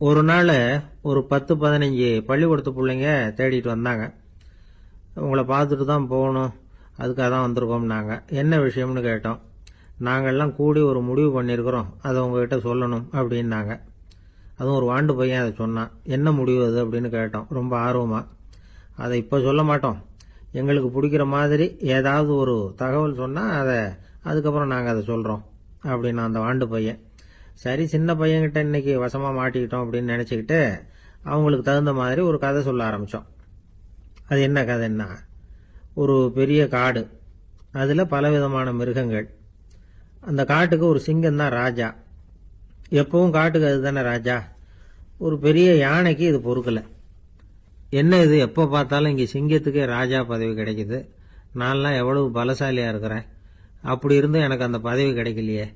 ஒரு நாள் ஒரு 10-15 பள்ளிக்கூடத்து பிள்ளைங்க தேடிட்டு வந்தாங்க. உங்களை பார்த்துட்டு தான் போகணும், அதுக்காக தான் வந்திருக்கோம்னாங்க. என்ன விஷயம்னு கேட்டோம். நாங்கள்லாம் கூடி ஒரு முடிவு பண்ணியிருக்கிறோம், அதை உங்ககிட்ட சொல்லணும் அப்படின்னாங்க. அதுவும் ஒரு வாண்டு பையன் அதை சொன்னான். என்ன முடிவு அது அப்படின்னு கேட்டோம் ரொம்ப ஆர்வமாக. அதை இப்போ சொல்ல மாட்டோம், எங்களுக்கு பிடிக்கிற மாதிரி ஏதாவது ஒரு தகவல் சொன்னால் அதுக்கப்புறம் நாங்கள் அதை சொல்கிறோம் அப்படின்னா அந்த வாண்டு பையன். சரி, சின்ன பையன்கிட்ட இன்னைக்கு வசமாக மாட்டிக்கிட்டோம் அப்படின்னு நினச்சிக்கிட்டு அவங்களுக்கு தகுந்த மாதிரி ஒரு கதை சொல்ல ஆரம்பித்தோம். அது என்ன கதைன்னா, ஒரு பெரிய காடு, அதில் பலவிதமான மிருகங்கள். அந்த காட்டுக்கு ஒரு சிங்கம் தான் ராஜா. எப்பவும் காட்டுக்கு அது தானே ராஜா. ஒரு பெரிய யானைக்கு இது பொறுக்கலை. என்ன இது, எப்போ பார்த்தாலும் இங்கே சிங்கத்துக்கே ராஜா பதவி கிடைக்குது, நான்லாம் எவ்வளவு பலசாலியாக இருக்கிறேன், அப்படி இருந்தும் எனக்கு அந்த பதவி கிடைக்கலையே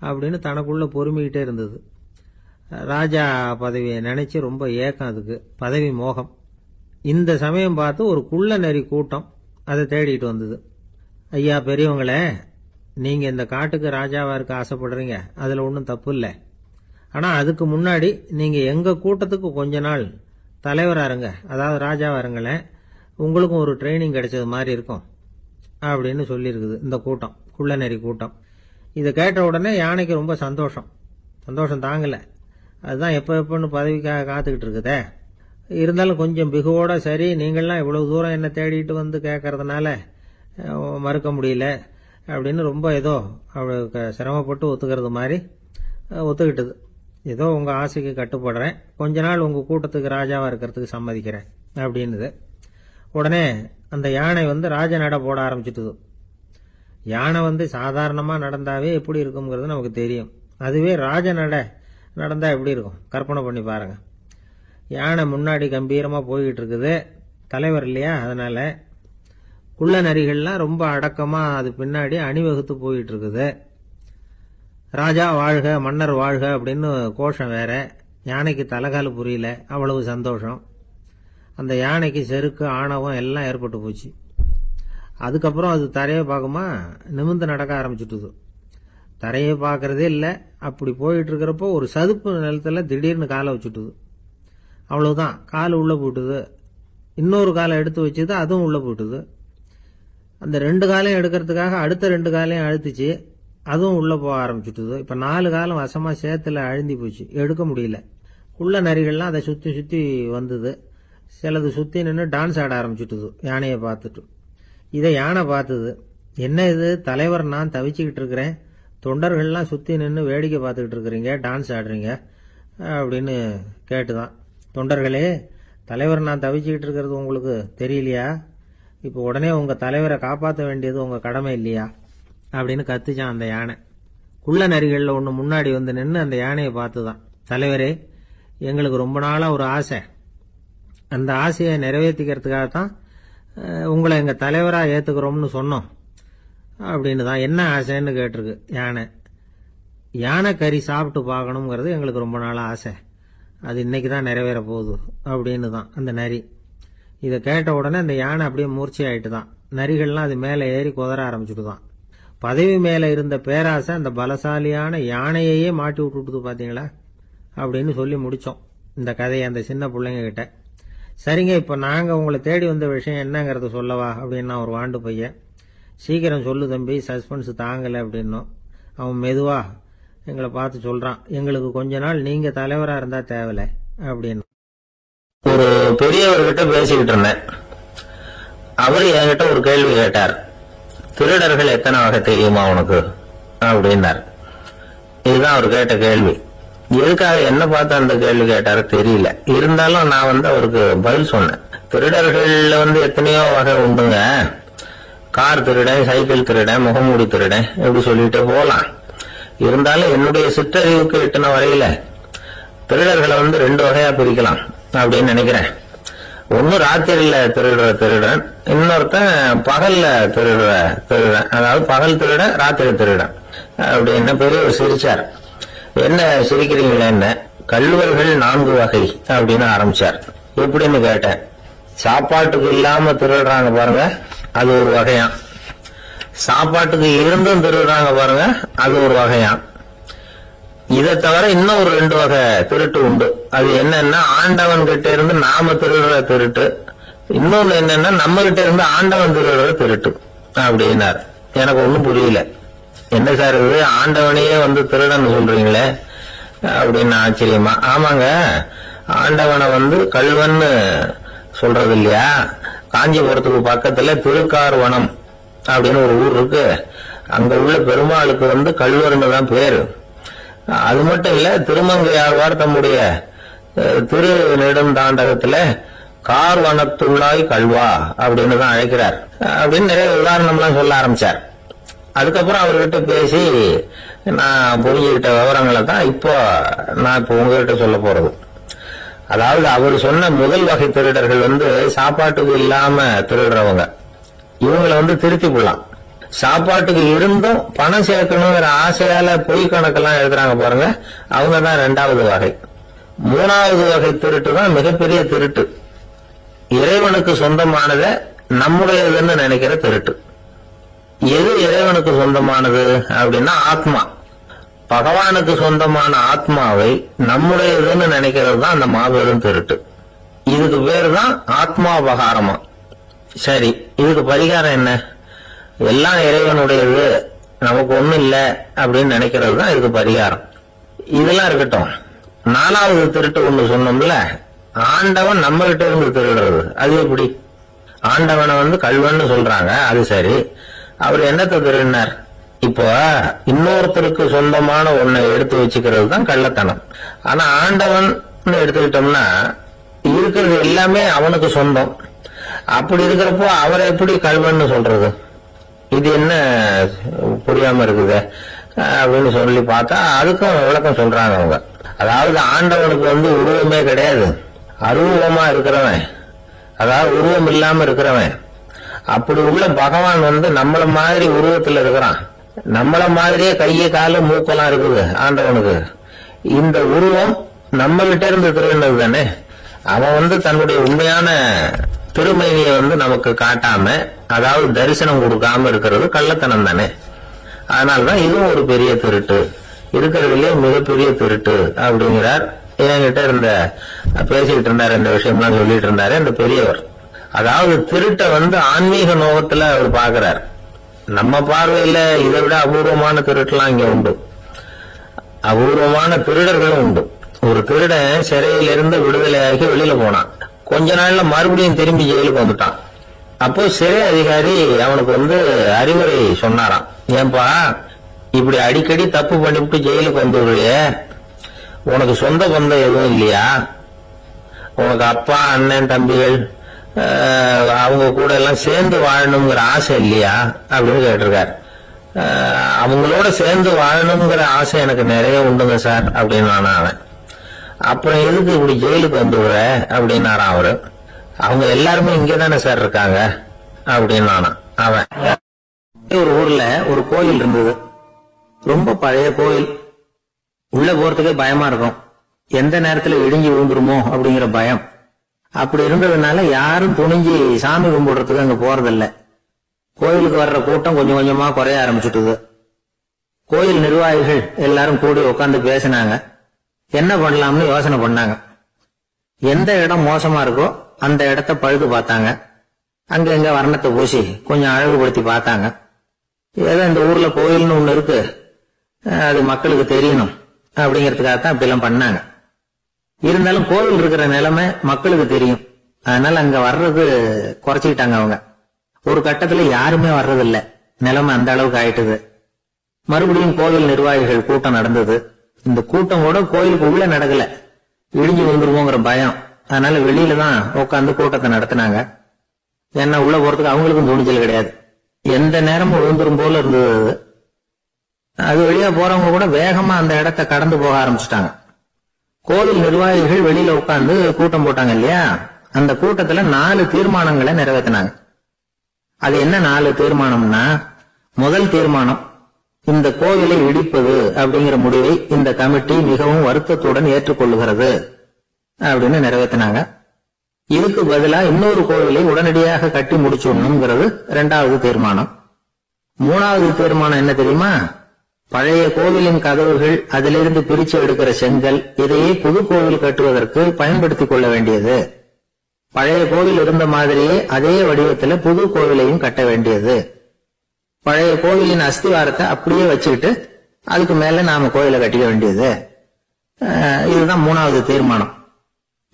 அப்படின்னு தனக்குள்ளே பொறுமிக்கிட்டே இருந்தது. ராஜா பதவியை நினச்சி ரொம்ப ஏக்கம், அதுக்கு பதவி மோகம். இந்த சமயம் பார்த்து ஒரு குள்ள நரி கூட்டம் அதை தேடிட்டு வந்தது. ஐயா பெரியவங்களே, நீங்கள் இந்த காட்டுக்கு ராஜாவாக இருக்க ஆசைப்படுறீங்க, அதில் ஒன்றும் தப்பு இல்லை. ஆனால் அதுக்கு முன்னாடி நீங்கள் எங்கள் கூட்டத்துக்கு கொஞ்ச நாள் தலைவராக இருங்க, அதாவது ராஜாவாக இருங்களேன், உங்களுக்கும் ஒரு ட்ரைனிங் கிடைச்சது மாதிரி இருக்கும் அப்படின்னு சொல்லியிருக்குது இந்த கூட்டம், குள்ள நரி கூட்டம். இதை கேட்ட உடனே யானைக்கு ரொம்ப சந்தோஷம் தாங்கலை. அதுதான் எப்போன்னு பதவிக்காக காத்துக்கிட்டு இருக்குதே. இருந்தாலும் கொஞ்சம் பிகுவோட, சரி நீங்கள்லாம் இவ்வளவு தூரம் என்ன தேடிட்டு வந்து கேட்கறதுனால மறுக்க முடியல அப்படின்னு ரொம்ப ஏதோ அவளுக்கு சிரமப்பட்டு ஒத்துக்கிறது மாதிரி ஒத்துக்கிட்டது. ஏதோ உங்கள் ஆசைக்கு கட்டுப்படுறேன், கொஞ்ச நாள் உங்கள் கூட்டத்துக்கு ராஜாவாக இருக்கிறதுக்கு சம்மதிக்கிறேன் அப்படின்னுது. உடனே அந்த யானை ராஜ நட போட ஆரம்பிச்சுட்டுது. யானை சாதாரணமாக நடந்தாவே எப்படி இருக்குங்கிறது நமக்கு தெரியும். அதுவே ராஜ நட நடந்தா எப்படி இருக்கும் கற்பனை பண்ணி பாருங்க. யானை முன்னாடி கம்பீரமாக போய்கிட்டு இருக்குது, தலைவர் இல்லையா, அதனால குள்ள நரிகள்லாம் ரொம்ப அடக்கமாக அது பின்னாடி அணிவகுத்து போயிட்டு இருக்குது. ராஜா வாழ்க, மன்னர் வாழ்க அப்படின்னு கோஷம் வேற. யானைக்கு தலைகால புரியல, அவ்வளவு சந்தோஷம். அந்த யானைக்கு செருக்கு ஆணவம் எல்லாம் ஏற்பட்டு போச்சு. அதுக்கப்புறம் அது தரையை பார்க்குமா, நிமிர்ந்து நடக்க ஆரம்பிச்சுட்டுது. தரையை பார்க்கறதே இல்லை. அப்படி போயிட்டு இருக்கிறப்போ ஒரு சதுப்பு நிலத்துல திடீர்னு காலை வச்சுட்டுது. அவ்வளவுதான், கால் உள்ள போயிட்டுது. இன்னொரு காலை எடுத்து வச்சுது, அதுவும் உள்ள போயிட்டுது. அந்த 2 காலையும் எடுக்கிறதுக்காக அடுத்த 2 காலையும் அழுத்துச்சு, அதுவும் உள்ள போக ஆரம்பிச்சுட்டுது. இப்ப 4 காலம் வசமா சேத்துல அழுந்தி போச்சு, எடுக்க முடியல. குள்ள நரிகள்லாம் அதை சுத்தி சுத்தி வந்தது. சிலது சுத்தி நின்று டான்ஸ் ஆட ஆரம்பிச்சுட்டுது யானையை பார்த்துட்டு. இதை யானை பார்த்தது. என்ன இது, தலைவர் நான் தவிச்சுக்கிட்டு இருக்கிறேன், தொண்டர்கள்லாம் சுத்தி நின்று வேடிக்கை பார்த்துக்கிட்டு இருக்கிறீங்க, டான்ஸ் ஆடுறீங்க அப்படின்னு கேட்டுதான். தொண்டர்களே, தலைவர் நான் தவிச்சுக்கிட்டு இருக்கிறது உங்களுக்கு தெரியலையா? இப்போ உடனே உங்க தலைவரை காப்பாற்ற வேண்டியது உங்க கடமை இல்லையா அப்படின்னு கத்துச்சான் அந்த யானை. குள்ள நரிகளில் ஒன்று முன்னாடி நின்று அந்த யானையை பார்த்துதான், தலைவரே எங்களுக்கு ரொம்ப நாளா ஒரு ஆசை, அந்த ஆசையை நிறைவேற்றிக்கிறதுக்காகத்தான் உங்களை எங்க தலைவரா ஏத்துக்கிறோம்னு சொன்னோம் அப்படின்னு தான். என்ன ஆசைன்னு கேட்டிருக்கு யானை. யானை கறி சாப்பிட்டு பார்க்கணுங்கிறது எங்களுக்கு ரொம்ப நாளா ஆசை, அது இன்னைக்கு தான் நிறைவேற போகுது அப்படின்னு தான் அந்த நரி. இதை கேட்ட உடனே அந்த யானை அப்படியே மூர்ச்சி ஆயிட்டு தான். நரிகள்லாம் அது மேலே ஏறி குதற ஆரம்பிச்சுட்டு தான். பதவி மேல இருந்த பேராசை அந்த பலசாலியான யானையையே மாட்டி விட்டுட்டு பாத்தீங்களா அப்படின்னு சொல்லி முடிச்சோம் இந்த கதையை அந்த சின்ன பிள்ளைங்க கிட்ட. சரிங்க, இப்ப நாங்க உங்களை தேடி வந்த விஷயம் என்னங்கறத சொல்லவா அப்படின்னா ஒரு வாண்டு பையன். சீக்கிரம் சொல்லு தம்பி, சஸ்பென்ஸ் தாங்கல அப்படின்னும். அவன் மெதுவா எங்களை பார்த்து சொல்றான், எங்களுக்கு கொஞ்ச நாள் நீங்க தலைவரா இருந்தா தேவல அப்படின்னு. ஒரு பெரியவர்கிட்ட பேசிக்கிட்டு இருந்தேன். அவர் என்கிட்ட ஒரு கேள்வி கேட்டார். திருடர்கள் எத்தனை வகை தெரியுமா உனக்கு அப்படின்னார். இதுதான் அவர் கேட்ட கேள்வி. எதுக்காக என்ன பார்த்து அந்த கேள்வி கேட்டாரு தெரியல. இருந்தாலும் நான் அவருக்கு பதில் சொன்னேன். திருடர்கள்ல எத்தனையோ வகை உண்டுங்க. கார் திருடன், சைக்கிள் திருடன், முகமூடி திருடன், எப்படி சொல்லிட்டு போலாம். இருந்தாலும் என்னுடைய சிற்றறிவுக்கு எட்டின வரையில திருடர்களை 2 வகையா பிரிக்கலாம் அப்படின்னு நினைக்கிறேன். ஒன்னு ராத்திரியில திருடுற திருடன், இன்னொருத்தன் பகல்ல திருடுற திருடன். அதாவது பகல் திருடன், ராத்திரி திருடன் அப்படின்னு பெரியவர் சிரிச்சார். என்ன சிரிக்கிறீங்களா? என்ன, கள்வர்கள் 4 வகை அப்படின்னு ஆரம்பிச்சார். எப்படின்னு கேட்டேன். சாப்பாட்டுக்கு இல்லாம திருடுறாங்க பாருங்க, அது ஒரு வகையாம். சாப்பாட்டுக்கு இருந்தும் திருடுறாங்க பாருங்க, அது ஒரு வகையாம். இதை தவிர இன்னும் ஒரு 2 வகை திருட்டு உண்டு. அது என்னன்னா, ஆண்டவன் கிட்ட இருந்து நாம திருடுற திருட்டு, இன்னொன்னு என்னன்னா நம்ம கிட்ட இருந்து ஆண்டவன் திருடுற திருட்டு அப்படின்னார். எனக்கு ஒண்ணும் புரியல. என்ன சார் இது, ஆண்டவனையே திருடன்னு சொல்றீங்களே அப்படின்னு ஆச்சரியமா. ஆமாங்க, ஆண்டவனை கல்வன்னு சொல்றது இல்லையா? காஞ்சிபுரத்துக்கு பக்கத்துல திருக்கார்வனம் அப்படின்னு ஒரு ஊர் இருக்கு. அங்க உள்ள பெருமாளுக்கு கல்வர்னு தான் பேரு. அது மட்டும் இல்ல, திருமங்கையாழ்வார் தம்முடைய திரு நெடுந்தாண்டகத்துல கார்வனத்துள்ளாய் கல்வா அப்படின்னு தான் அழைக்கிறார் அப்படின்னு நிறைய உதாரணம்லாம் சொல்ல ஆரம்பிச்சார். அதுக்கப்புறம் அவர்கிட்ட பேசி நான் புரிஞ்சுக்கிட்ட விவரங்களை தான் நான் இப்போ உங்ககிட்ட சொல்ல போறது. அதாவது அவர் சொன்ன முதல் வகை திருடர்கள் சாப்பாட்டுக்கு இல்லாம திருடுறவங்க. இவங்களை திருத்தி கொள்ளலாம். சாப்பாட்டுக்கு இருந்தும் பணம் சேர்க்கணுங்கிற ஆசையால பொய் கணக்கெல்லாம் எழுதுறாங்க பாருங்க, அவங்க தான் 2வது வகை. 3வது வகை திருட்டு தான் மிகப்பெரிய திருட்டு. இறைவனுக்கு சொந்தமானதை நம்முடையதுன்னு நினைக்கிற திருட்டு. எது இறைவனுக்கு சொந்தமானது அப்படின்னா ஆத்மா. பகவானுக்கு சொந்தமான ஆத்மாவை நம்முடையதுன்னு நினைக்கிறது தான் அந்த மாபெரும் திருட்டு. இதுக்கு பேரு தான் ஆத்மாபகாரமா. சரி, இதுக்கு பரிகாரம் என்ன? எல்லாம் இறைவனுடையது, நமக்கு ஒண்ணும் இல்ல அப்படின்னு நினைக்கிறது தான் இதுக்கு பரிகாரம். இதெல்லாம் இருக்கட்டும். 4வது திருட்டு ஒண்ணு சொன்னோம்ல, ஆண்டவன் நம்ம கிட்ட இருந்து திருடுறது. அது எப்படி? ஆண்டவனை கல்வன்னு சொல்றாங்க, அது சரி. அவர் என்னத்தை திருடினார்? இப்போ இன்னொருத்தருக்கு சொந்தமான ஒன்னை எடுத்து வச்சுக்கிறது தான் கள்ளத்தனம். ஆனா ஆண்டவன் எடுத்துக்கிட்டோம்னா இருக்கிறது எல்லாமே அவனுக்கு சொந்தம். அப்படி இருக்கிறப்போ அவரை எப்படி கல்வன்னு சொல்றது? இது என்ன புரியாம இருக்குது அப்படின்னு சொல்லி பார்த்தா அதுக்கும் விளக்கம் சொல்றாங்க அவங்க. அதாவது ஆண்டவனுக்கு உருவமே கிடையாது, அருவமா இருக்கிறவன், அதாவது உருவம் இல்லாம இருக்கிறவன். அப்படி உள்ள பகவான் நம்மள மாதிரி உருவத்துல இருக்கிறான். நம்மள மாதிரியே கையை கால மூக்கெல்லாம் இருக்குது ஆண்டவனுக்கு. இந்த உருவம் நம்ம கிட்ட இருந்து திருடினது தானே. அவன் தன்னுடைய உண்மையான திருமையை நமக்கு காட்டாம, அதாவது தரிசனம் கொடுக்காம இருக்கிறது கள்ளத்தனம் தானே. அதனாலதான் இதுவும் ஒரு பெரிய திருட்டு, இருக்கிறதுலயே மிகப்பெரிய திருட்டு அப்படிங்கிறார். என்கிட்ட பேசிக்கிட்டு இருந்தாரு, இந்த விஷயம்லாம் சொல்லிட்டு இருந்தாரு இந்த பெரியவர். அதாவது திருட்ட ஆன்மீக நோகத்துல அவர் பாக்குறார். நம்ம பார்வையில இதை விட அபூர்வமான திருட்டுலாம் இங்க உண்டு. அபூர்வமான திருடர்களும் உண்டு. ஒரு திருடன் சிறையிலிருந்து விடுதலையாகி வெளியில போனான். கொஞ்ச நாள்ல மறுபடியும் திரும்பி ஜெயிலுக்கு வந்துட்டான். அப்போ சிறை அதிகாரி அவனுக்கு அறிவுரை சொன்னாராம். ஏன்பா, இப்படி அடிக்கடி தப்பு பண்ணிவிட்டு ஜெயிலுக்கு வந்துடுறியே, உனக்கு சொந்த பந்தம் எதுவும் இல்லையா? உனக்கு அப்பா, அண்ணன், தம்பிகள் அவங்க கூட எல்லாம் சேர்ந்து வாழணுங்கிற ஆசை இல்லையா அப்படின்னு கேட்டிருக்காரு. அவங்களோட சேர்ந்து வாழணுங்கிற ஆசை எனக்கு நிறைய உண்டுங்க சார் அப்படின்னு அவன். அப்புறம் எதுக்கு இப்படி ஜெயிலுக்கு வந்துடுற அப்படின்னாராம் அவரு. அவங்க எல்லாருமே இங்கதானே சார் இருக்காங்க அப்படின்னு அவன். ஒரு ஊர்ல ஒரு கோயில் இருந்தது, ரொம்ப பழைய கோயில். உள்ள போறதுக்கே பயமா இருக்கும், எந்த நேரத்துல இடிஞ்சு விழுந்துருமோ அப்படிங்கிற பயம். அப்படி இருந்ததுனால யாரும் துணிஞ்சு சாமி கும்பிடுறதுக்கு அங்க போறதில்ல. கோயிலுக்கு வர்ற கூட்டம் கொஞ்சம் கொஞ்சமா குறைய ஆரம்பிச்சுட்டுது. கோயில் நிர்வாகிகள் எல்லாரும் கூடி உட்காந்து பேசினாங்க. என்ன பண்ணலாம்னு யோசனை பண்ணாங்க. எந்த இடம் மோசமா இருக்கோ அந்த இடத்த பழுது பார்த்தாங்க. அங்க எங்க வர்ணத்தை பூசி கொஞ்சம் அழகுபடுத்தி பார்த்தாங்க. ஏதோ இந்த ஊர்ல கோயில்னு ஒண்ணு இருக்கு, அது மக்களுக்கு தெரியணும் அப்படிங்கறதுக்காகத்தான் இப்படி எல்லாம் பண்ணாங்க. இருந்தாலும் கோவில் இருக்கிற நிலைமை மக்களுக்கு தெரியும், அதனால அங்க வர்றது குறைச்சிக்கிட்டாங்க அவங்க. ஒரு கட்டத்துல யாருமே வர்றதில்ல, நிலைமை அந்த அளவுக்கு ஆயிட்டுது. மறுபடியும் கோவில் நிர்வாகிகள் கூட்டம் நடந்தது. இந்த கூட்டம் கூட கோயிலுக்கு உள்ள நடக்கல, இடிஞ்சு விழுந்துருவோங்கிற பயம். அதனால வெளியில தான் உட்காந்து கூட்டத்தை நடத்தினாங்க. ஏன்னா உள்ள போறதுக்கு அவங்களுக்கும் துணிச்சல் கிடையாது, எந்த நேரமும் விழுந்துரும் போல இருந்தது. அது வழியா போறவங்க கூட வேகமா அந்த இடத்தை கடந்து போக ஆரம்பிச்சுட்டாங்க. கோவில் நிர்வாகிகள் வெளியில உட்கார்ந்து கூட்டம் போட்டாங்க இல்லையா, அந்த கூட்டத்துல 4 தீர்மானங்களை நிறைவேற்றினாங்க. அது என்ன 4 தீர்மானம்னா, முதல் தீர்மானம், இந்த கோவிலை இடிப்பது அப்படிங்கிற முடிவை இந்த கமிட்டி மிகவும் வருத்தத்துடன் ஏற்றுக்கொள்ளுகிறது அப்படின்னு நிறைவேற்றினாங்க. இதுக்கு பதிலா இன்னொரு கோவிலை உடனடியாக கட்டி முடிச்சுடணுங்கிறது 2வது தீர்மானம். 3வது தீர்மானம் என்ன தெரியுமா, பழைய கோவிலின் கதவுகள், அதிலிருந்து பிரிச்சு எடுக்கிற செங்கல், இதையே புது கோவில் கட்டுவதற்கு பயன்படுத்திக் கொள்ள வேண்டியது. பழைய கோவில் இருந்த மாதிரியே அதே வடிவத்துல புது கோவிலையும் கட்ட வேண்டியது. பழைய கோவிலின் அஸ்திவாரத்தை அப்படியே வச்சுக்கிட்டு அதுக்கு மேல நாம கோயிலை கட்டிக்க வேண்டியது. இதுதான் 3வது தீர்மானம்.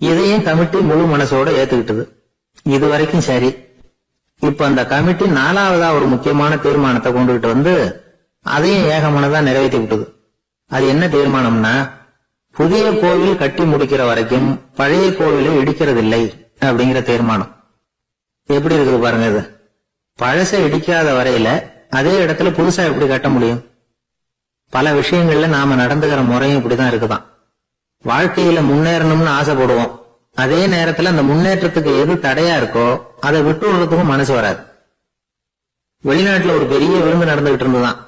இதையும் கமிட்டி முழு மனசோட ஏத்துக்கிட்டது. இது வரைக்கும் சரி. இப்ப அந்த கமிட்டி 4வதா ஒரு முக்கியமான தீர்மானத்தை கொண்டுகிட்டு வந்து அதையும் ஏகமனதா நிறைவேற்றி விட்டது. அது என்ன தீர்மானம்னா, புதிய கோவில் கட்டி முடிக்கிற வரைக்கும் பழைய கோவிலை இடிக்கிறதில்லை அப்படிங்கிற தீர்மானம். எப்படி இருக்குது பாருங்க. இது பழசை இடிக்காத வரையில அதே இடத்துல புதுசா எப்படி கட்ட முடியும்? பல விஷயங்கள்ல நாம நடந்துகிற முறையும் இப்படிதான் இருக்குதான். வாழ்க்கையில முன்னேறணும்னு ஆசைப்படுவோம். அதே நேரத்துல அந்த முன்னேற்றத்துக்கு எது தடையா இருக்கோ அதை விட்டு விடுறதுக்கும் மனசு வராது. வெளிநாட்டுல ஒரு பெரிய விருந்து நடந்துகிட்டு இருந்துதான்.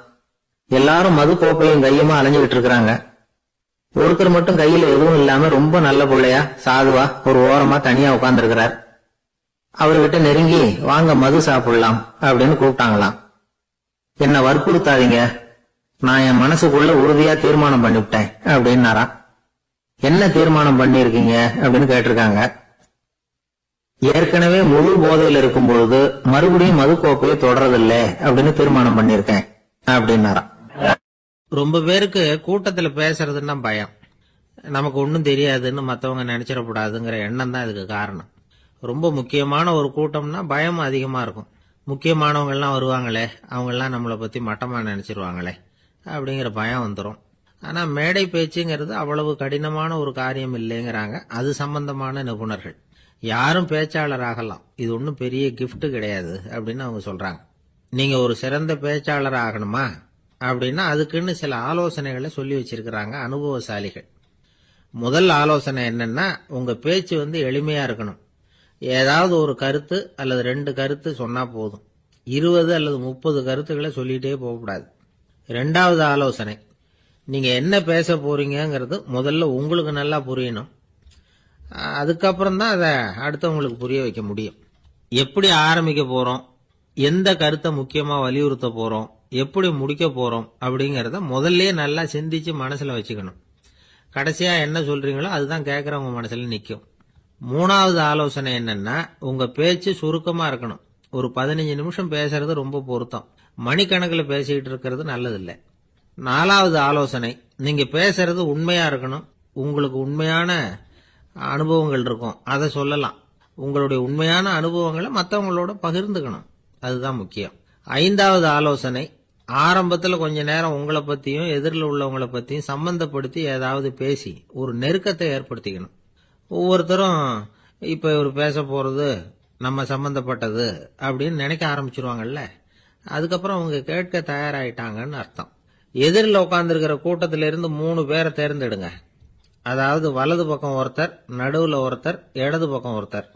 எல்லாரும் மது கோப்பையும் கையுமா அலைஞ்சுகிட்டு இருக்கிறாங்க. ஒருத்தர் மட்டும் கையில எதுவும் இல்லாம ரொம்ப நல்ல பிள்ளையா சாதுவா ஒரு ஓரமா தனியா உட்கார்ந்து இருக்கிறார். அவர்கிட்ட நெருங்கி வாங்க மது சாப்பிடலாம் அப்படின்னு கூப்பிட்டாங்களாம். என்ன வற்புறுத்தாதீங்க, நான் என் மனசுக்குள்ள உறுதியா தீர்மானம் பண்ணிவிட்டேன் அப்படின்னாராம். என்ன தீர்மானம் பண்ணிருக்கீங்க அப்படின்னு கேட்டிருக்காங்க. ஏற்கனவே முழு போதையில் இருக்கும் பொழுது மறுபடியும் மது கோப்பையை தொடரதில்லை அப்படின்னு தீர்மானம் பண்ணிருக்கேன் அப்படின்னாராம். ரொம்ப பேருக்கு கூட்டத்துல பேசுறதுன்னா பயம். நமக்கு ஒன்னும் தெரியாதுன்னு மத்தவங்க நினைச்சிடக்கூடாதுங்கிற எண்ணம் தான் இதுக்கு காரணம். ரொம்ப முக்கியமான ஒரு கூட்டம்னா பயம் அதிகமா இருக்கும். முக்கியமானவங்க எல்லாம் வருவாங்களே, அவங்க எல்லாம் நம்மளை பத்தி மட்டமா நினைச்சிருவாங்களே அப்படிங்கிற பயம் வந்துடும். ஆனா மேடை பேச்சுங்கிறது அவ்வளவு கடினமான ஒரு காரியம் இல்லைங்கிறாங்க அது சம்பந்தமான நிபுணர்கள். யாரும் பேச்சாளர் ஆகலாம், இது ஒன்னும் பெரிய கிஃப்ட் கிடையாது அப்படின்னு அவங்க சொல்றாங்க. நீங்க ஒரு சிறந்த பேச்சாளர் ஆகணுமா அப்படின்னா அதுக்குன்னு சில ஆலோசனைகளை சொல்லி வச்சிருக்கிறாங்க அனுபவசாலிகள். முதல் ஆலோசனை என்னன்னா, உங்க பேச்சு எளிமையா இருக்கணும். ஏதாவது ஒரு கருத்து அல்லது 2 கருத்து சொன்னா போதும். 20 அல்லது 30 கருத்துக்களை சொல்லிட்டே போகக்கூடாது. 2வது ஆலோசனை, நீங்க என்ன பேச போறீங்கிறது முதல்ல உங்களுக்கு நல்லா புரியணும். அதுக்கப்புறம் தான் அதை அடுத்தவங்களுக்கு புரிய வைக்க முடியும். எப்படி ஆரம்பிக்க போறோம், எந்த கருத்தை முக்கியமா வலியுறுத்த போறோம், எப்படி முடிக்க போறோம் அப்படிங்கறத முதல்ல நல்லா சிந்திச்சு மனசுல வச்சுக்கணும். கடைசியா என்ன சொல்றீங்களோ அதுதான் கேட்கறவங்க மனசுல நிக்கும். 3வது ஆலோசனை என்னன்னா, உங்க பேச்சு சுருக்கமா இருக்கணும். ஒரு 15 நிமிஷம் பேசுறது ரொம்ப பொருத்தம். மணிக்கணக்கில் பேசிக்கிட்டு இருக்கிறது நல்லதில்லை. 4வது ஆலோசனை, நீங்க பேசுறது உண்மையா இருக்கணும். உங்களுக்கு உண்மையான அனுபவங்கள் இருக்கும், அதை சொல்லலாம். உங்களுடைய உண்மையான அனுபவங்களை மற்றவங்களோட பகிர்ந்துக்கணும், அதுதான் முக்கியம். 5வது ஆலோசனை, ஆரம்பத்துல கொஞ்ச நேரம் உங்களை பத்தியும் எதிரில் உள்ளவங்களை பத்தியும் சம்பந்தப்படுத்தி ஏதாவது பேசி ஒரு நெருக்கத்தை ஏற்படுத்திக்கணும். ஒவ்வொருத்தரும் இப்ப இவர் பேச போறது நம்ம சம்பந்தப்பட்டது அப்படின்னு நினைக்க ஆரம்பிச்சிருவாங்கல்ல, அதுக்கப்புறம் அவங்க கேட்க தயாராயிட்டாங்கன்னு அர்த்தம். எதிரில் உட்கார்ந்துருக்கிற கூட்டத்தில இருந்து 3 பேரை தேர்ந்தெடுங்க. அதாவது வலது பக்கம் ஒருத்தர், நடுவுல ஒருத்தர், இடது பக்கம் ஒருத்தர்.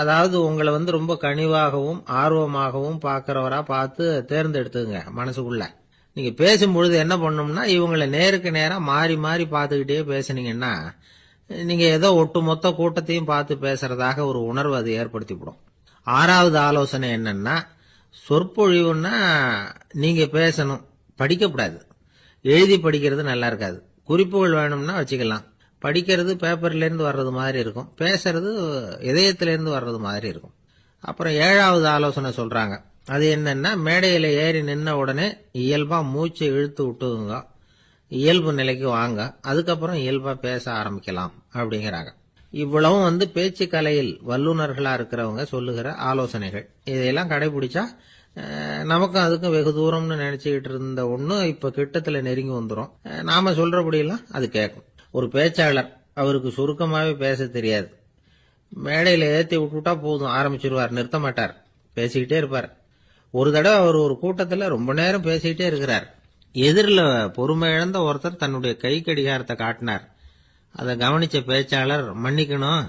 அதாவது உங்களை ரொம்ப கனிவாகவும் ஆர்வமாகவும் பார்க்கிறவரா பார்த்து தேர்ந்தெடுத்துங்க மனசுக்குள்ள. நீங்க பேசும்பொழுது என்ன பண்ணணும்னா, இவங்களை நேருக்கு நேரா மாறி மாறி பார்த்துக்கிட்டே பேசுனீங்கன்னா நீங்க ஏதோ ஒட்டுமொத்த கூட்டத்தையும் பார்த்து பேசுறதாக ஒரு உணர்வு அது ஏற்படுத்திவிடும். 6வது ஆலோசனை என்னன்னா, சொற்பொழிவுன்னா நீங்க பேசணும், படிக்கக்கூடாது. எழுதி படிக்கிறது நல்லா இருக்காது. குறிப்புகள் வேணும்னா வச்சுக்கலாம். படிக்கிறது பேப்பர்ல இருந்து வர்றது மாதிரி இருக்கும், பேசுறது இதயத்திலிருந்து வர்றது மாதிரி இருக்கும். அப்புறம் 7வது ஆலோசனை சொல்றாங்க. அது என்னன்னா, மேடையில ஏறி நின்ன உடனே இயல்பா மூச்சு இழுத்து விட்டுங்க, இயல்பு நிலைக்கு வாங்க, அதுக்கப்புறம் இயல்பா பேச ஆரம்பிக்கலாம் அப்படிங்கிறாங்க. இவ்வளவும் பேச்சு கலையில் வல்லுநர்களா இருக்கிறவங்க சொல்லுகிற ஆலோசனைகள். இதையெல்லாம் கடைபிடிச்சா நமக்கும் அதுக்கும் வெகு தூரம்னு நினைச்சுக்கிட்டு இருந்த ஒண்ணு இப்ப கிட்டத்துல நெருங்கி வந்துடும். நாம சொல்றபடியெல்லாம் அது கேட்கும். ஒரு பேச்சாளர், அவருக்கு சுருக்கமாவே பேச தெரியாது. மேடையில ஏத்தி விட்டுட்டா போதும், ஆரம்பிச்சிருவார், நிறுத்த மாட்டார், பேசிக்கிட்டே இருப்பார். ஒரு தடவை அவர் ஒரு கூட்டத்துல ரொம்ப நேரம் பேசிக்கிட்டே இருக்கிறார். எதிரில் பொறுமை இழந்த ஒருத்தர் தன்னுடைய கை கடிகாரத்தை காட்டினார். அதை கவனிச்ச பேச்சாளர், மன்னிக்கணும்,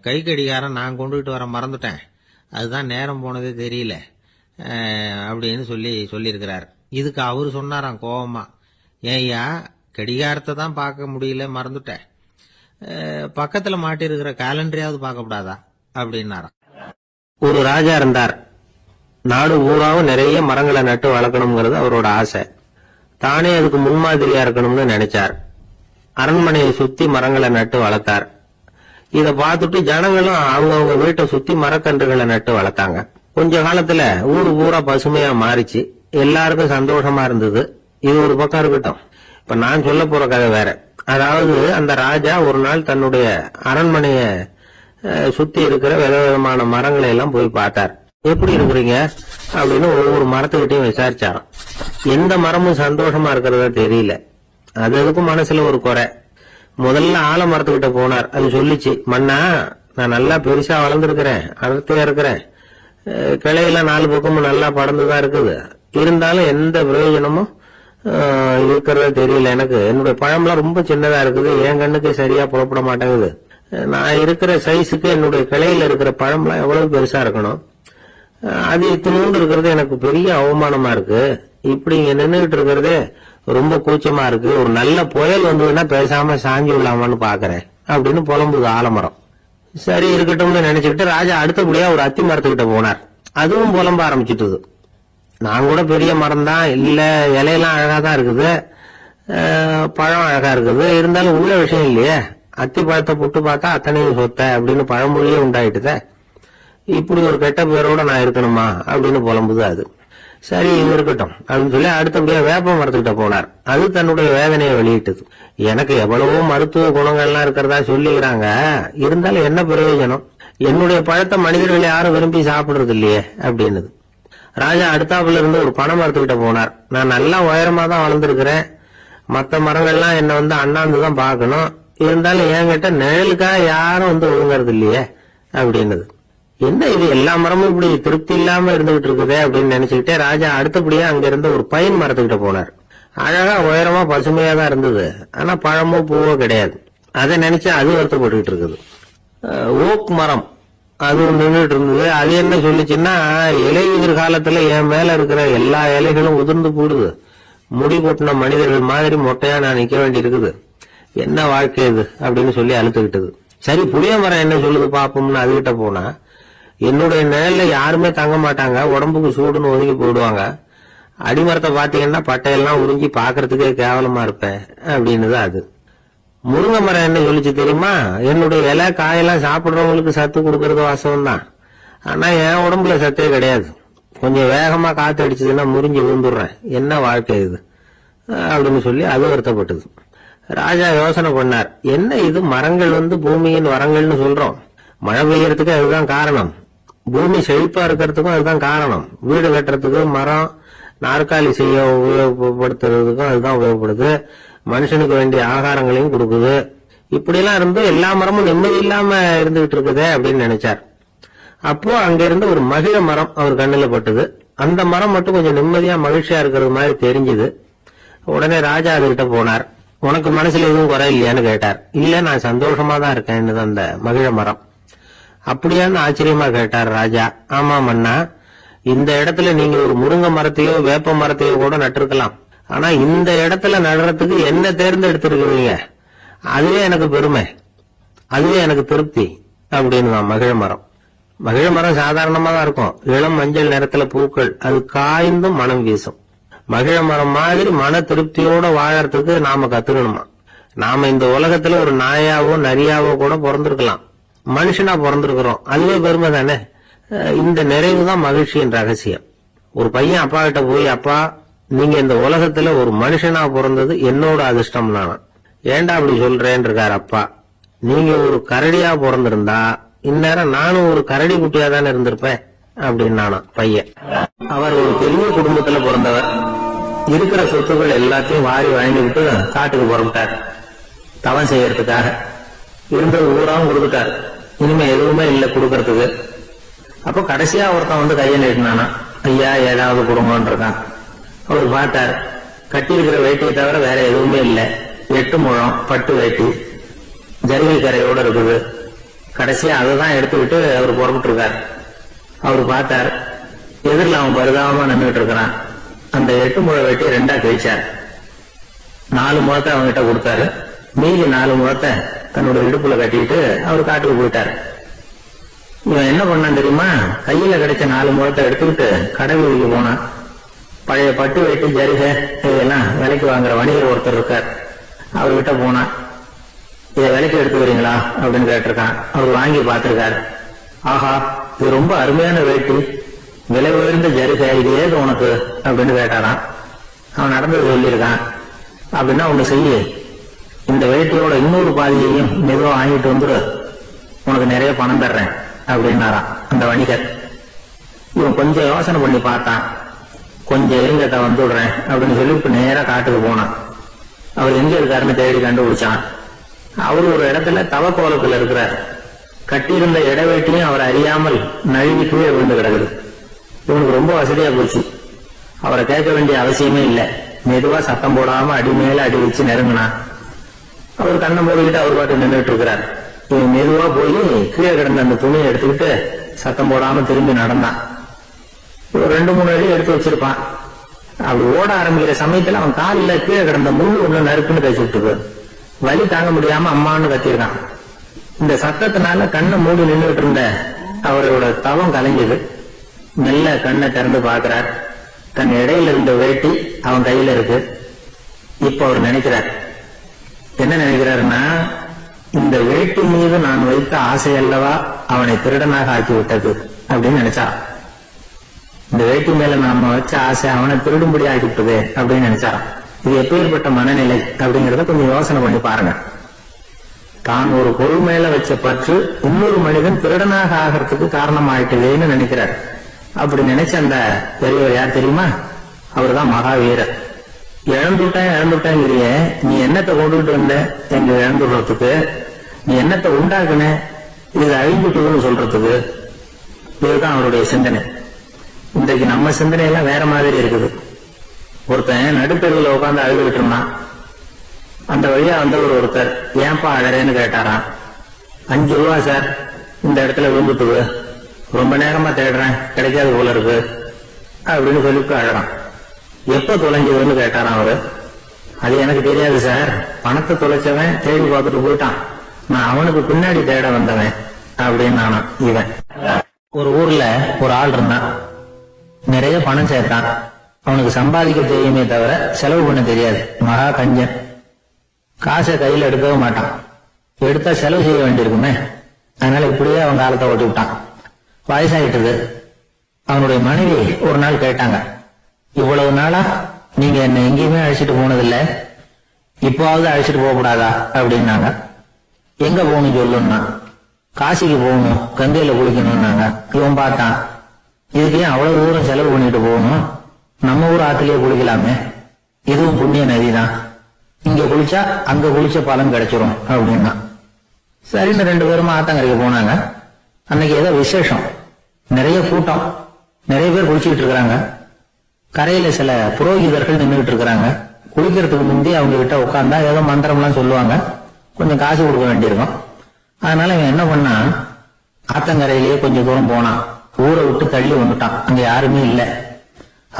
கை கடிகாரம் நான் கொண்டுகிட்டு வர மறந்துட்டேன், அதுதான் நேரம் போனதே தெரியல அப்படின்னு சொல்லியிருக்கிறார். இதுக்கு அவரு சொன்னாராம் கோபமா, ஏய்யா கடிகாரத்தை தான் பார்க்க முடியல, மறந்துட்டேன், பக்கத்துல மாட்டிருக்கிற கேலண்டரையாவது பார்க்க கூடாதா அப்படின்னாராம். ஒரு ராஜா இருந்தார். நாடு ஊராவும் நிறைய மரங்களை நட்டு வளர்க்கணுங்கிறது அவரோட ஆசை. தானே அதுக்கு முன்மாதிரியா இருக்கணும்னு நினைச்சார். அரண்மனையை சுத்தி மரங்களை நட்டு வளர்த்தார். இத பார்த்துட்டு ஜனங்களும் அவங்கவுங்க வீட்டை சுத்தி மரக்கன்றுகளை நட்டு வளர்த்தாங்க. கொஞ்ச காலத்துல ஊரு பூரா பசுமையா மாறிச்சு. எல்லாருக்கும் சந்தோஷமா இருந்தது. இது ஒரு பக்கம் இருக்கட்டும். இப்ப நான் சொல்ல போற கதை வேற. அதாவது அந்த ராஜா ஒரு நாள் தன்னுடைய அரண்மனைய சுத்தி இருக்கிற விதவிதமான மரங்களை எல்லாம் போய் பார்த்தார். எப்படி இருக்கிறீங்க அப்படின்னு ஒவ்வொரு மரத்துக்கிட்டையும் விசாரிச்சாராம். எந்த மரமும் சந்தோஷமா இருக்கிறதா தெரியல. அதுக்கும் மனசுல ஒரு குறை. முதல்ல ஆலமரத்துக்கிட்ட போனார். அது சொல்லிச்சு, மண்ணா நான் நல்லா பெருசா வளர்ந்துருக்கிறேன், அடர்த்தியா இருக்கிறேன், கிளையெல்லாம் 4 பக்கமும் நல்லா படர்ந்துதான் இருக்குது, இருந்தாலும் எந்த பிரயோஜனமும் இருக்கிறதா தெரியல எனக்கு. என்னுடைய பழம்லாம் ரொம்ப சின்னதா இருக்குது, என் கண்ணுக்கு சரியா புறப்பட மாட்டேங்குது. நான் இருக்கிற சைஸுக்கு என்னுடைய கிளையில இருக்கிற பழம்லாம் எவ்வளவு பெருசா இருக்கணும், அது இத்தினோண்டு இருக்கிறது எனக்கு பெரிய அவமானமா இருக்கு. இப்படி இங்க நின்றுகிட்டு இருக்கிறதே ரொம்ப கூச்சமா இருக்கு. ஒரு நல்ல புயல் வந்ததுன்னா பேசாம சாஞ்சி விடலாமான்னு பாக்குறேன் அப்படின்னு புலம்புது ஆலமரம். சரி இருக்கட்டும்னு நினைச்சுக்கிட்டு ராஜா அடுத்தபடியா ஒரு அத்தி மரத்துக்கிட்ட போனார். அதுவும் புலம்ப ஆரம்பிச்சுட்டுது. நான் கூட பெரிய மரம் தான், இல்ல இலையெல்லாம் அழகா தான் இருக்குது, பழம் அழகா இருக்குது, இருந்தாலும் உள்ள விஷயம் இல்லையே, அத்தி பழத்தை புட்டு பார்த்தா அத்தனையும் சொத்த அப்படின்னு பழமொழியே உண்டாயிட்டுத. இப்படி ஒரு கெட்ட பேரோட நான் இருக்கணுமா அப்படின்னு புலம்புது அது. சரி இது இருக்கட்டும் அப்படின்னு சொல்லி அடுத்தபடியா வேப்ப மரத்துக்கிட்ட போனார். அது தன்னுடைய வேதனையை வெளியிட்டது. எனக்கு எவ்வளவோ மருத்துவ குணங்கள்லாம் இருக்கிறதா சொல்லிக்கிறாங்க, இருந்தாலும் என்ன பிரயோஜனம், என்னுடைய பழத்தை மனிதர்கள் யாரும் விரும்பி சாப்பிடுறது இல்லையே அப்படின்னுது. ராஜா அடுத்தாப்புல இருந்து ஒரு பனை மரத்துக்கிட்ட போனார். நான் நல்லா உயரமா தான் வளர்ந்துருக்கிறேன், மற்ற மரங்கள்லாம் என்ன வந்து அண்ணாந்துதான் பாக்கணும், இருந்தாலும் என்கிட்ட நிழலுக்காக யாரும் வந்து ஒழுங்குறது இல்லையே அப்படின்னுது. என்ன இது எல்லா மரமும் இப்படி திருப்தி இல்லாம இருந்துகிட்டு இருக்குதே அப்படின்னு நினைச்சுக்கிட்டே ராஜா அடுத்தபடியா அங்க இருந்த ஒரு பைன் மரத்துக்கிட்ட போனார். அழகா உயரமா பசுமையா தான் இருந்தது, ஆனா பழமோ பூவோ கிடையாது. அதை நினைச்சு அது வருத்தப்பட்டுக்கிட்டு இருக்குது. ஓக் மரம் அது நின்றுட்டு இருந்தது. அது என்ன சொல்லிச்சுன்னா, இலையுதிர் காலத்துல என் மேல இருக்கிற எல்லா இலைகளும் உதிர்ந்து போடுது, முடி கொட்டின மனிதர்கள் மாதிரி மொட்டையா நான் நிக்க வேண்டி இருக்குது, என்ன வாழ்க்கை இது அப்படின்னு சொல்லி அழுத்துக்கிட்டது. சரி புளிய மரம் என்ன சொல்லுது பாப்போம்னு அதுகிட்ட போனா, என்னுடைய நிழல்ல யாருமே தங்க மாட்டாங்க, உடம்புக்கு சூடுன்னு ஒதுங்கி போயிடுவாங்க, அடிமரத்தை பாத்தீங்கன்னா பட்டையெல்லாம் உறிஞ்சி பாக்குறதுக்கே கேவலமா இருப்பேன் அப்படின்னுதான் அது. முருங்கை மரம் என்ன சொல்லிச்சு தெரியுமா, என்னுடைய இலை காயெல்லாம் சாப்பிடுறவங்களுக்கு சத்து கொடுக்கறது வாசம் தான், ஆனா என் உடம்புல சத்தே கிடையாது, கொஞ்சம் வேகமா காத்து அடிச்சதுன்னா முறிஞ்சு விழுந்துடுறேன், என்ன வாழ்க்கை இது அப்படின்னு சொல்லி அது வருத்தப்பட்டது. ராஜா யோசனை பண்ணார், என்ன இது மரங்கள் வந்து பூமியின் வரங்கள்னு சொல்றோம், மழை பெய்யறதுக்கு அதுதான் காரணம், பூமி செழிப்பா இருக்கிறதுக்கும் அதுதான் காரணம், வீடு கட்டுறதுக்கு மரம், நாற்காலி செய்ய உபயோகப்படுத்துறதுக்கும் அதுதான் உபயோகப்படுது, மனுஷனுக்கு வேண்டிய ஆகாரங்களையும் கொடுக்குது, இப்படி எல்லாம் இருந்து எல்லா மரமும் நிம்மதி இல்லாம இருந்துகிட்டு இருக்குதே அப்படின்னு நினைச்சார். அப்போ அங்க இருந்து ஒரு மகிழ மரம் அவர் கண்ணுல பட்டது. அந்த மரம் மட்டும் கொஞ்சம் நிம்மதியா மகிழ்ச்சியா இருக்கிறது மாதிரி தெரிஞ்சுது. உடனே ராஜா அதுகிட்ட போனார். உனக்கு மனசுல எதுவும் குறை இல்லையான்னு கேட்டார். இல்ல நான் சந்தோஷமா தான் இருக்கேன்னு அந்த மகிழ மரம். அப்படியான்னு ஆச்சரியமா கேட்டார் ராஜா. ஆமா மன்னா, இந்த இடத்துல நீங்க ஒரு முருங்கை மரத்தையோ வேப்ப மரத்தையோ கூட நட்டிருக்கலாம், ஆனா இந்த இடத்துல நடுறதுக்கு என்ன தேர்ந்தெடுத்திருக்கிறீங்க, அதுவே எனக்கு பெருமை, அதுவே எனக்கு திருப்தி அப்படின்னு மகிழ மரம். மகிழ மரம் சாதாரணமா தான் இருக்கும், இளம் மஞ்சள் நிறத்துல பூக்கள், அது காய்ந்தும் மனம் வீசும். மகிழ மரம் மாதிரி மன திருப்தியோட வாழறதுக்கு நாம கத்துக்கணுமா. நாம இந்த உலகத்துல ஒரு நாயாவோ நரியாவோ கூட பிறந்திருக்கலாம், மனுஷனா பிறந்திருக்கிறோம், அதுவே பெருமை தானே. இந்த நிறைவுதான் மகிழ்ச்சியின் ரகசியம். ஒரு பையன் அப்பா கிட்ட போய், அப்பா நீங்க இந்த உலகத்துல ஒரு மனுஷனா பிறந்தது என்னோட அதிர்ஷ்டம் நானா. ஏண்டா அப்படி சொல்றேன்னு இருக்காரு அப்பா. நீங்க ஒரு கரடியா பிறந்திருந்தா இந்நேரம் நானும் ஒரு கரடி குட்டியா தானே இருந்திருப்பேன் அப்படின்னு நானா பையன். அவர் ஒரு பெரிய குடும்பத்துல பிறந்தவர். இருக்கிற சொத்துக்கள் எல்லாத்தையும் வாரி வாங்கிவிட்டு காட்டுக்கு புறப்பட்டார் தவம் செய்யறதுக்காக. இருந்தது ஊராவும் கொடுத்துட்டார், இனிமே எதுவுமே இல்லை கொடுக்கறதுக்கு. அப்போ கடைசியா ஒருத்தன் வந்து கையை நீட்டினானா, ஐயா ஏதாவது கொடுங்கன்னு இருக்கான். அவர் பார்த்தார், கட்டி இருக்கிற வேட்டியை தவிர வேற எதுவுமே இல்லை, 8 முழம் பட்டு வேட்டி ஜரிகை கரையோட இருக்குது. கடைசியா அதை தான் எடுத்துக்கிட்டு அவர் புறப்பட்டு இருக்கார். அவர் பார்த்தார், எதிரில் அவன் பரிதாபமா நின்றுட்டு இருக்கிறான். அந்த 8 முழ வேட்டி 2ஆ கிழிச்சார். 4 முழத்தை அவங்ககிட்ட கொடுத்தாரு, மீதி 4 முழத்தை தன்னோட இடுப்புல கட்டிட்டு அவர் காட்டுக்கு போயிட்டாரு. இவன் என்ன பண்ணான் தெரியுமா? கையில கிடைச்ச 4 முழத்தை எடுத்துக்கிட்டு கடை வீதிக்கு போனான். பழைய பட்டு வெட்டி ஜரிகை இதெல்லாம் விலைக்கு வாங்குற வணிகர் ஒருத்தர் இருக்கார். அவர்கிட்ட போனான். இதை விலைக்கு எடுத்துக்கிறீங்களா அப்படின்னு கேட்டிருக்கான். அவர் வாங்கி பார்த்திருக்காரு. ஆஹா, இது ரொம்ப அருமையான வேட்டி, விலை உயர்ந்த ஜரிகை, இது ஏது உனக்கு அப்படின்னு கேட்டாரான். அவன் நடந்தது சொல்லியிருக்கான். அப்படின்னா ஒண்ணு செய்ய, இந்த வேட்டியோட இன்னொரு பாதியையும் மெதுவா வாங்கிட்டு வந்துரு, உனக்கு நிறைய பணம் தர்றேன் அப்படின்னாரான் அந்த வணிகர். இவன் கொஞ்சம் யோசனை பண்ணி பார்த்தான். கொஞ்சம் இருங்கட்ட வந்துடுறேன் அப்படின்னு சொல்லி இப்ப நேரா காட்டுக்கு போனான். அவர் எங்க இருக்காருன்னு தேடி கண்டுபிடிச்சான். அவரு ஒரு இடத்துல தவக்கோலத்துல இருக்கிறார். கட்டியிருந்த இடவேட்டியும் அவர் அறியாமல் நழுவி கீழே விழுந்து கிடக்குது. இவனுக்கு ரொம்ப வசதியா போச்சு. அவரை கேட்க வேண்டிய அவசியமே இல்லை. மெதுவா சத்தம் போடாம அடி மேல அடி வச்சு நெருங்கினான். அவர் கண்ணை மூடிக்கிட்டு அவர் பாட்டு நின்றுட்டு இருக்கிறார். இவன் மெதுவா போய் கீழே கிடந்த அந்த துணியை எடுத்துக்கிட்டு சத்தம் போடாம திரும்பி நடந்தான். ஒரு 2-3 அடி எடுத்து வச்சிருப்பான். அப்படி ஓட ஆரம்பிக்கிற சமயத்துல அவன் காலில் கீழே கிடந்த முள் ஒண்ணு நறுக்குன்னு கழிச்சு விட்டுது. வலி தாங்க முடியாம அம்மான்னு கத்திருக்கான். இந்த சத்தத்தினால கண்ணை மூடி நின்றுட்டு இருந்த அவரோட தவம் கலைஞ்சது. மெல்ல கண்ணை திறந்து பார்க்கிறார். தன் இடையில இருந்த வேட்டி அவன் கையில இருக்கு. இப்ப அவர் நினைக்கிறார், என்ன நினைக்கிறாருன்னா, இந்த வேட்டி மீது நான் வைத்த ஆசை அல்லவா அவனை திருடனாக ஆக்கி விட்டது அப்படின்னு நினைச்சா. இந்த வேட்டி மேல நாம வச்ச ஆசை அவனை திருடும்படி ஆக்கிவிட்டது அப்படின்னு நினைச்சாராம். இது எப்பேற்பட்ட மனநிலை அப்படிங்கறத கொஞ்சம் யோசனை பண்ணி பாருங்க. தான் ஒரு பொருள் மேல வச்ச பற்று இன்னொரு மனிதன் திருடனாக ஆகிறதுக்கு காரணம் ஆயிட்டதேன்னு நினைக்கிறார். அப்படி நினைச்ச அந்த பெரியவர் யார் தெரியுமா? அவர் தான் மகாவீரர். இழந்துட்டேங்கிறிய, நீ என்னத்தை கொண்டுகிட்டு வந்த எங்க இழந்துடுறதுக்கு? நீ என்னத்தை உண்டாக்குன இது அழிஞ்சுட்டுன்னு சொல்றதுக்கு? இதுதான் அவருடைய சிந்தனை. இன்றைக்கு நம்ம சிந்தனை எல்லாம் வேற மாதிரி இருக்குது. ஒருத்தன் நடுத்தெருவில் உட்காந்து அழுதுகிட்டு இருந்தான். அந்த வழியா வந்தவர் ஒருத்தர், ஏன்பா அழறேன்னு கேட்டாராம். 5 ரூபா சார், இந்த இடத்துல விழுந்துட்டு ரொம்ப நேரமா தேடுறேன், கிடைக்காது போல இருக்கு அப்படின்னு சொல்லிட்டு அழறான். எப்ப தொலைஞ்சதுன்னு கேட்டாராம் அவரு. அது எனக்கு தெரியாது சார், பணத்தை தொலைச்சவன் தேடி பார்த்துட்டு போயிட்டான், நான் அவனுக்கு பின்னாடி தேட வந்தவன் அப்படின்னு நானாம் இவன். ஒரு ஊர்ல ஒரு ஆள் இருந்தான். நிறைய பணம் சேர்த்தான். அவனுக்கு சம்பாதிக்க தெரியுமே தவிர செலவு பண்ண தெரியாது. மகா கஞ்சன். காசை கையில எடுக்கவும் மாட்டான். எடுத்தா செலவு செய்ய வேண்டியிருக்குமே. அதனால இப்படியே அவன் காலத்தை ஓட்டி விட்டான். வயசாயிட்டது. அவனுடைய மனைவி ஒரு நாள் கேட்டாங்க, இவ்வளவு நாளா நீங்க என்ன எங்கேயுமே அழைச்சிட்டு போனதில்லை, இப்போவாவது அழைச்சிட்டு போக கூடாதா அப்படின்னாங்க. எங்க போகணும் சொல்லுன்னா, காசிக்கு போகணும், கங்கையில குளிக்கணும்னாங்க. இவன் பார்த்தான், இதுக்கு ஏன் அவ்வளவு தூரம் செலவு பண்ணிட்டு போகணும், நம்ம ஊர் ஆத்திலேயே குளிக்கலாமே, இதுவும் புண்ணிய நதிதான், இங்க குளிச்சா அங்க குளிச்ச பலன் கிடைச்சிரும் அப்படின்னா. சரின்னு 2 பேரும் ஆத்தங்கரைக்கு போனாங்க. அன்னைக்கு ஏதோ விசேஷம், நிறைய கூட்டம், நிறைய பேர் குளிச்சுக்கிட்டு இருக்கிறாங்க. கரையில சில புரோகிதர்கள் நின்றுகிட்டு இருக்கிறாங்க. குளிக்கிறதுக்கு முந்தி அவங்க கிட்ட உட்கார்ந்தா ஏதோ மந்திரம்லாம் சொல்லுவாங்க, கொஞ்சம் காசு கொடுக்க வேண்டியிருக்கும். அதனால இவன் என்ன பண்ணா, ஆத்தங்கரையிலேயே கொஞ்சம் தூரம் போனான். ஊரை விட்டு தள்ளி வந்துட்டான். அங்க யாருமே இல்லை.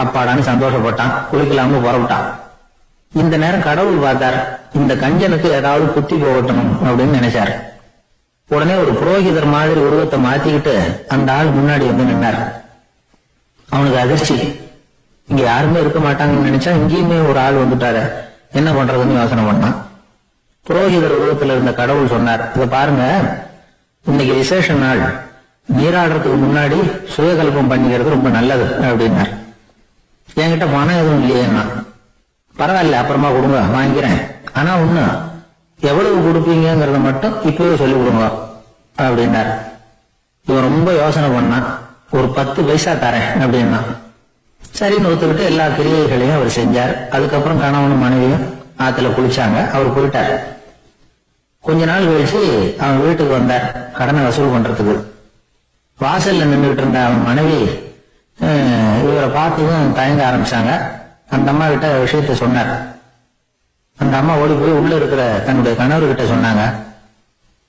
அப்பாடான்னு சந்தோஷப்பட்டான். குளிக்கலாம்னு புறப்பட்டான். இந்த நேரம் கடவுள் பார்த்தார், இந்த கஞ்சனுக்கு ஏதாவது புத்தி போகட்டணும் அப்படின்னு நினைச்சாரு. உடனே ஒரு புரோகிதர் மாதிரி உருவத்தை மாத்திக்கிட்டு அந்த ஆள் முன்னாடி வந்து நின்னார். அவனுக்கு அதிர்ச்சி. இங்க யாருமே இருக்க மாட்டாங்கன்னு நினைச்சா இங்கேயுமே ஒரு ஆள் வந்துட்டாரு, என்ன பண்றதுன்னு யோசனை பண்ணான். புரோகிதர் உருவத்தில் இருந்த கடவுள் சொன்னார், இத பாருங்க, இன்னைக்கு விசேஷ நாள், நீராடுறதுக்கு முன்னாடி சுயகல்பம் பண்ணிக்கிறது ரொம்ப நல்லது அப்படின்னார். என்கிட்ட பணம் எதுவும் இல்லையேன்னா, பரவாயில்ல அப்புறமா கொடுங்க வாங்கிக்கிறேன், ஆனா ஒண்ணு, எவ்வளவு கொடுப்பீங்கிறத மட்டும் இப்பவே சொல்லி கொடுங்க அப்படின்னார். இவன் ரொம்ப யோசனை பண்ணான். ஒரு 10 பைசா தரேன் அப்படின்னா. சரின்னு ஒத்துக்கிட்டு எல்லா கிரியைகளையும் அவர் செஞ்சார். அதுக்கப்புறம் கணவனும் மனைவியும் ஆத்துல குளிச்சாங்க. அவர் போயிட்டார். கொஞ்ச நாள் கழிச்சு அவன் வீட்டுக்கு வந்தார் கடனை வசூல் பண்றதுக்கு. வாசல்ல நின்றுட்டு இருந்த அவன் மனைவி இவரை பார்த்ததும் தயங்க ஆரம்பிச்சாங்க. அந்த அம்மா கிட்ட விஷயத்த சொன்னார். அந்த அம்மா ஓடி போய் உள்ள இருக்கிற தன்னுடைய கணவர்கிட்ட சொன்னாங்க.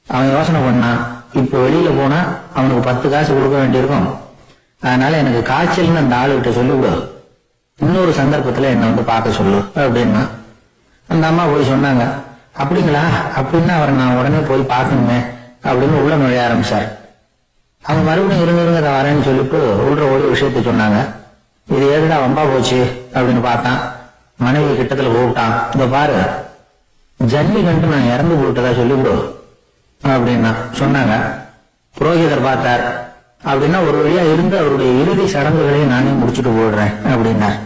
அவன் யோசனை பண்ணான், இப்ப வெளியில போனா அவனுக்கு 10 காசு கொடுக்க வேண்டியிருக்கும், அதனால எனக்கு காய்ச்சல்னு அந்த ஆளுகிட்ட சொல்லிவிடு, இன்னொரு சந்தர்ப்பத்துல என்ன வந்து பார்க்க சொல்லு அப்படின்னா. அந்த அம்மா போய் சொன்னாங்க. அப்படிங்களா, அப்படின்னா அவரை நான் உடனே போய் பார்க்கணுமே அப்படின்னு உள்ள நுழைய ஆரம்பிச்சார். அவங்க மறுபடியும் இருங்க வரேன்னு சொல்லிட்டு உள்ள ஓடி விஷயத்த சொன்னாங்க. இது ஏதுடா வம்பா போச்சு அப்படின்னு பார்த்தான். மனைவி கிட்டத்துல கூப்பிட்டான். இந்த பாரு, ஜன்னி கண்டு நான் இறந்து போட்டதா சொல்லிவிடு அப்படின்னா சொன்னாங்க. புரோகிதர் பார்த்தார். அப்படின்னா ஒரு வழியா இருந்து அவருடைய இறுதி சடங்குகளையும் நானே முடிச்சுட்டு போடுறேன் அப்படின்னார்.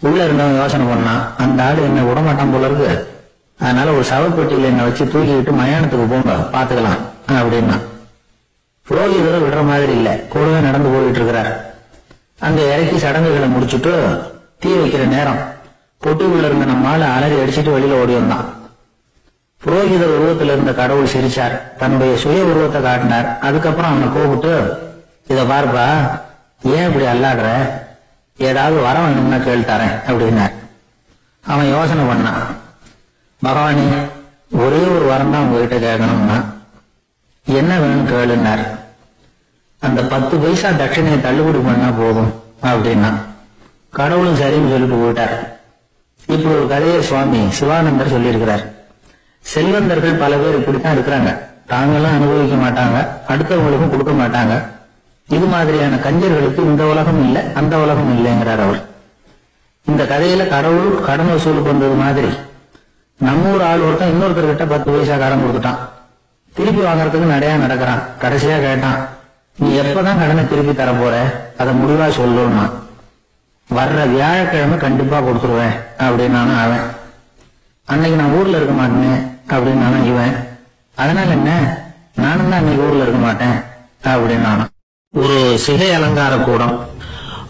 உள்ள இருந்தவன் யோசனை பண்ணான், அந்த ஆடு என்ன விடமாட்டான் போல இருக்கு, அதனால ஒரு சவப்பெட்டியில என்னை வச்சு தூக்கிக்கிட்டு மயானத்துக்கு போங்க பாத்துக்கலாம் அப்படின்னா. புரோகிதரை விடுற மாதிரி இல்ல, கூடவே நடந்து போயிட்டு இருக்கிறார். அங்க இறக்கி சடங்குகளை முடிச்சுட்டு தீ வைக்கிற நேரம் பொட்டுக்குள்ள இருந்த நம்மால அலறி அடிச்சுட்டு வெளியில ஓடி வந்தான். புரோகிதர் உருவத்தில் இருந்த கடவுள் சிரிச்சார், தன்னுடைய சுய உருவத்தை காட்டினார். அதுக்கப்புறம் அவனை கூப்பிட்டு, இத பாருப்பா, ஏன் இப்படி அல்லாடுற, ஏதாவது வர வேணும்னா கேள்வித்தாரேன் அப்படின்னார். அவன் யோசனை பண்ணான். பகவானே, ஒரே ஒரு வரம் தான் உங்ககிட்ட கேட்கணும்னா என்ன வேணும் கேளுன்னார். அந்த 10 பைசா தட்சிணையை தள்ளுபடி பண்ணா போதும் அப்படின்னா. கடவுளும் சரின்னு சொல்லிட்டு போயிட்டார். இப்படி ஒரு கதையை சுவாமி சிவானந்தர் சொல்லியிருக்கிறார். செல்வந்தர்கள் பல பேர் இப்படித்தான் இருக்கிறாங்க. தாங்களும் அனுபவிக்க மாட்டாங்க, அடுத்தவங்களுக்கும் கொடுக்க மாட்டாங்க. இது மாதிரியான கஞ்சர்களுக்கு இந்த உலகம் இல்லை, அந்த உலகம் இல்லைங்கிறார் அவர். இந்த கதையில கடவுள் கடன் வசூலுக்கு வந்தது மாதிரி நம்ம ஊர் ஆள் ஒருத்தன் இன்னொருத்தர்கிட்ட 10 பைசா கடன் கொடுத்துட்டான். திருப்பி வாங்கறதுக்கு நடையா நடக்கிறான். கடைசியா கேட்டான், நீ எப்பதான் கடனை திருப்பி தர போற, அதை முடிவா சொல்லணும்னா. வர்ற வியாழக்கிழமை கண்டிப்பா கொடுத்துருவேன் அப்படின்னு அவன். அன்னைக்கு நான் ஊர்ல இருக்க மாட்டேன் அப்படின்னு இவன். அதனால என்ன, நானும் தான் அன்னைக்கு ஊர்ல இருக்க மாட்டேன் அப்படின்னு. ஒரு சிகை அலங்கார கூடம்,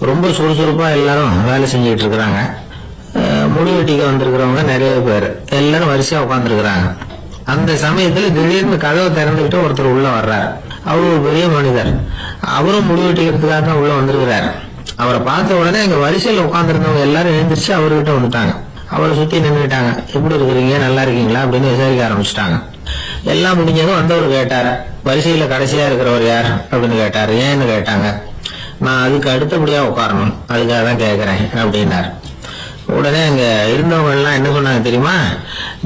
ரொம்ப சுறுசுறுப்பா எல்லாரும் வேலை செஞ்சுட்டு இருக்கிறாங்க. முடி வெட்டிக்க வந்திருக்கிறவங்க நிறைய பேர், எல்லாரும் வரிசையா உட்காந்துருக்கிறாங்க. அந்த சமயத்துல திடீர்னு கதவை திறந்துகிட்டு ஒருத்தர் உள்ள வர்றாரு. அவரு ஒரு பெரிய மனிதர். அவரும் முடி வெட்டிக்கிறதுக்காக தான் உள்ள வந்திருக்கிறார். அவரை பார்த்த உடனே எங்க வரிசையில உட்காந்துருந்தவங்க எல்லாரும் எழுந்திரிச்சு அவர்கிட்ட வந்துட்டாங்க. அவரை சுத்தி நின்றுட்டாங்க. எப்படி இருக்கிறீங்க, நல்லா இருக்கீங்களா அப்படின்னு விசாரிக்க ஆரம்பிச்சுட்டாங்க. எல்லாம் முடிஞ்சதும் வந்தவர் கேட்டார், வரிசையில கடைசியா இருக்கிறவர் யார் அப்படின்னு கேட்டாரு. ஏன்னு கேட்டாங்க. நான் அதுக்கு அடுத்தபடியா உட்காரணும், அதுக்காக தான் கேட்கிறேன் அப்படின்னாரு. உடனே அங்க இருந்தவங்க எல்லாம் என்ன சொன்னாங்க தெரியுமா,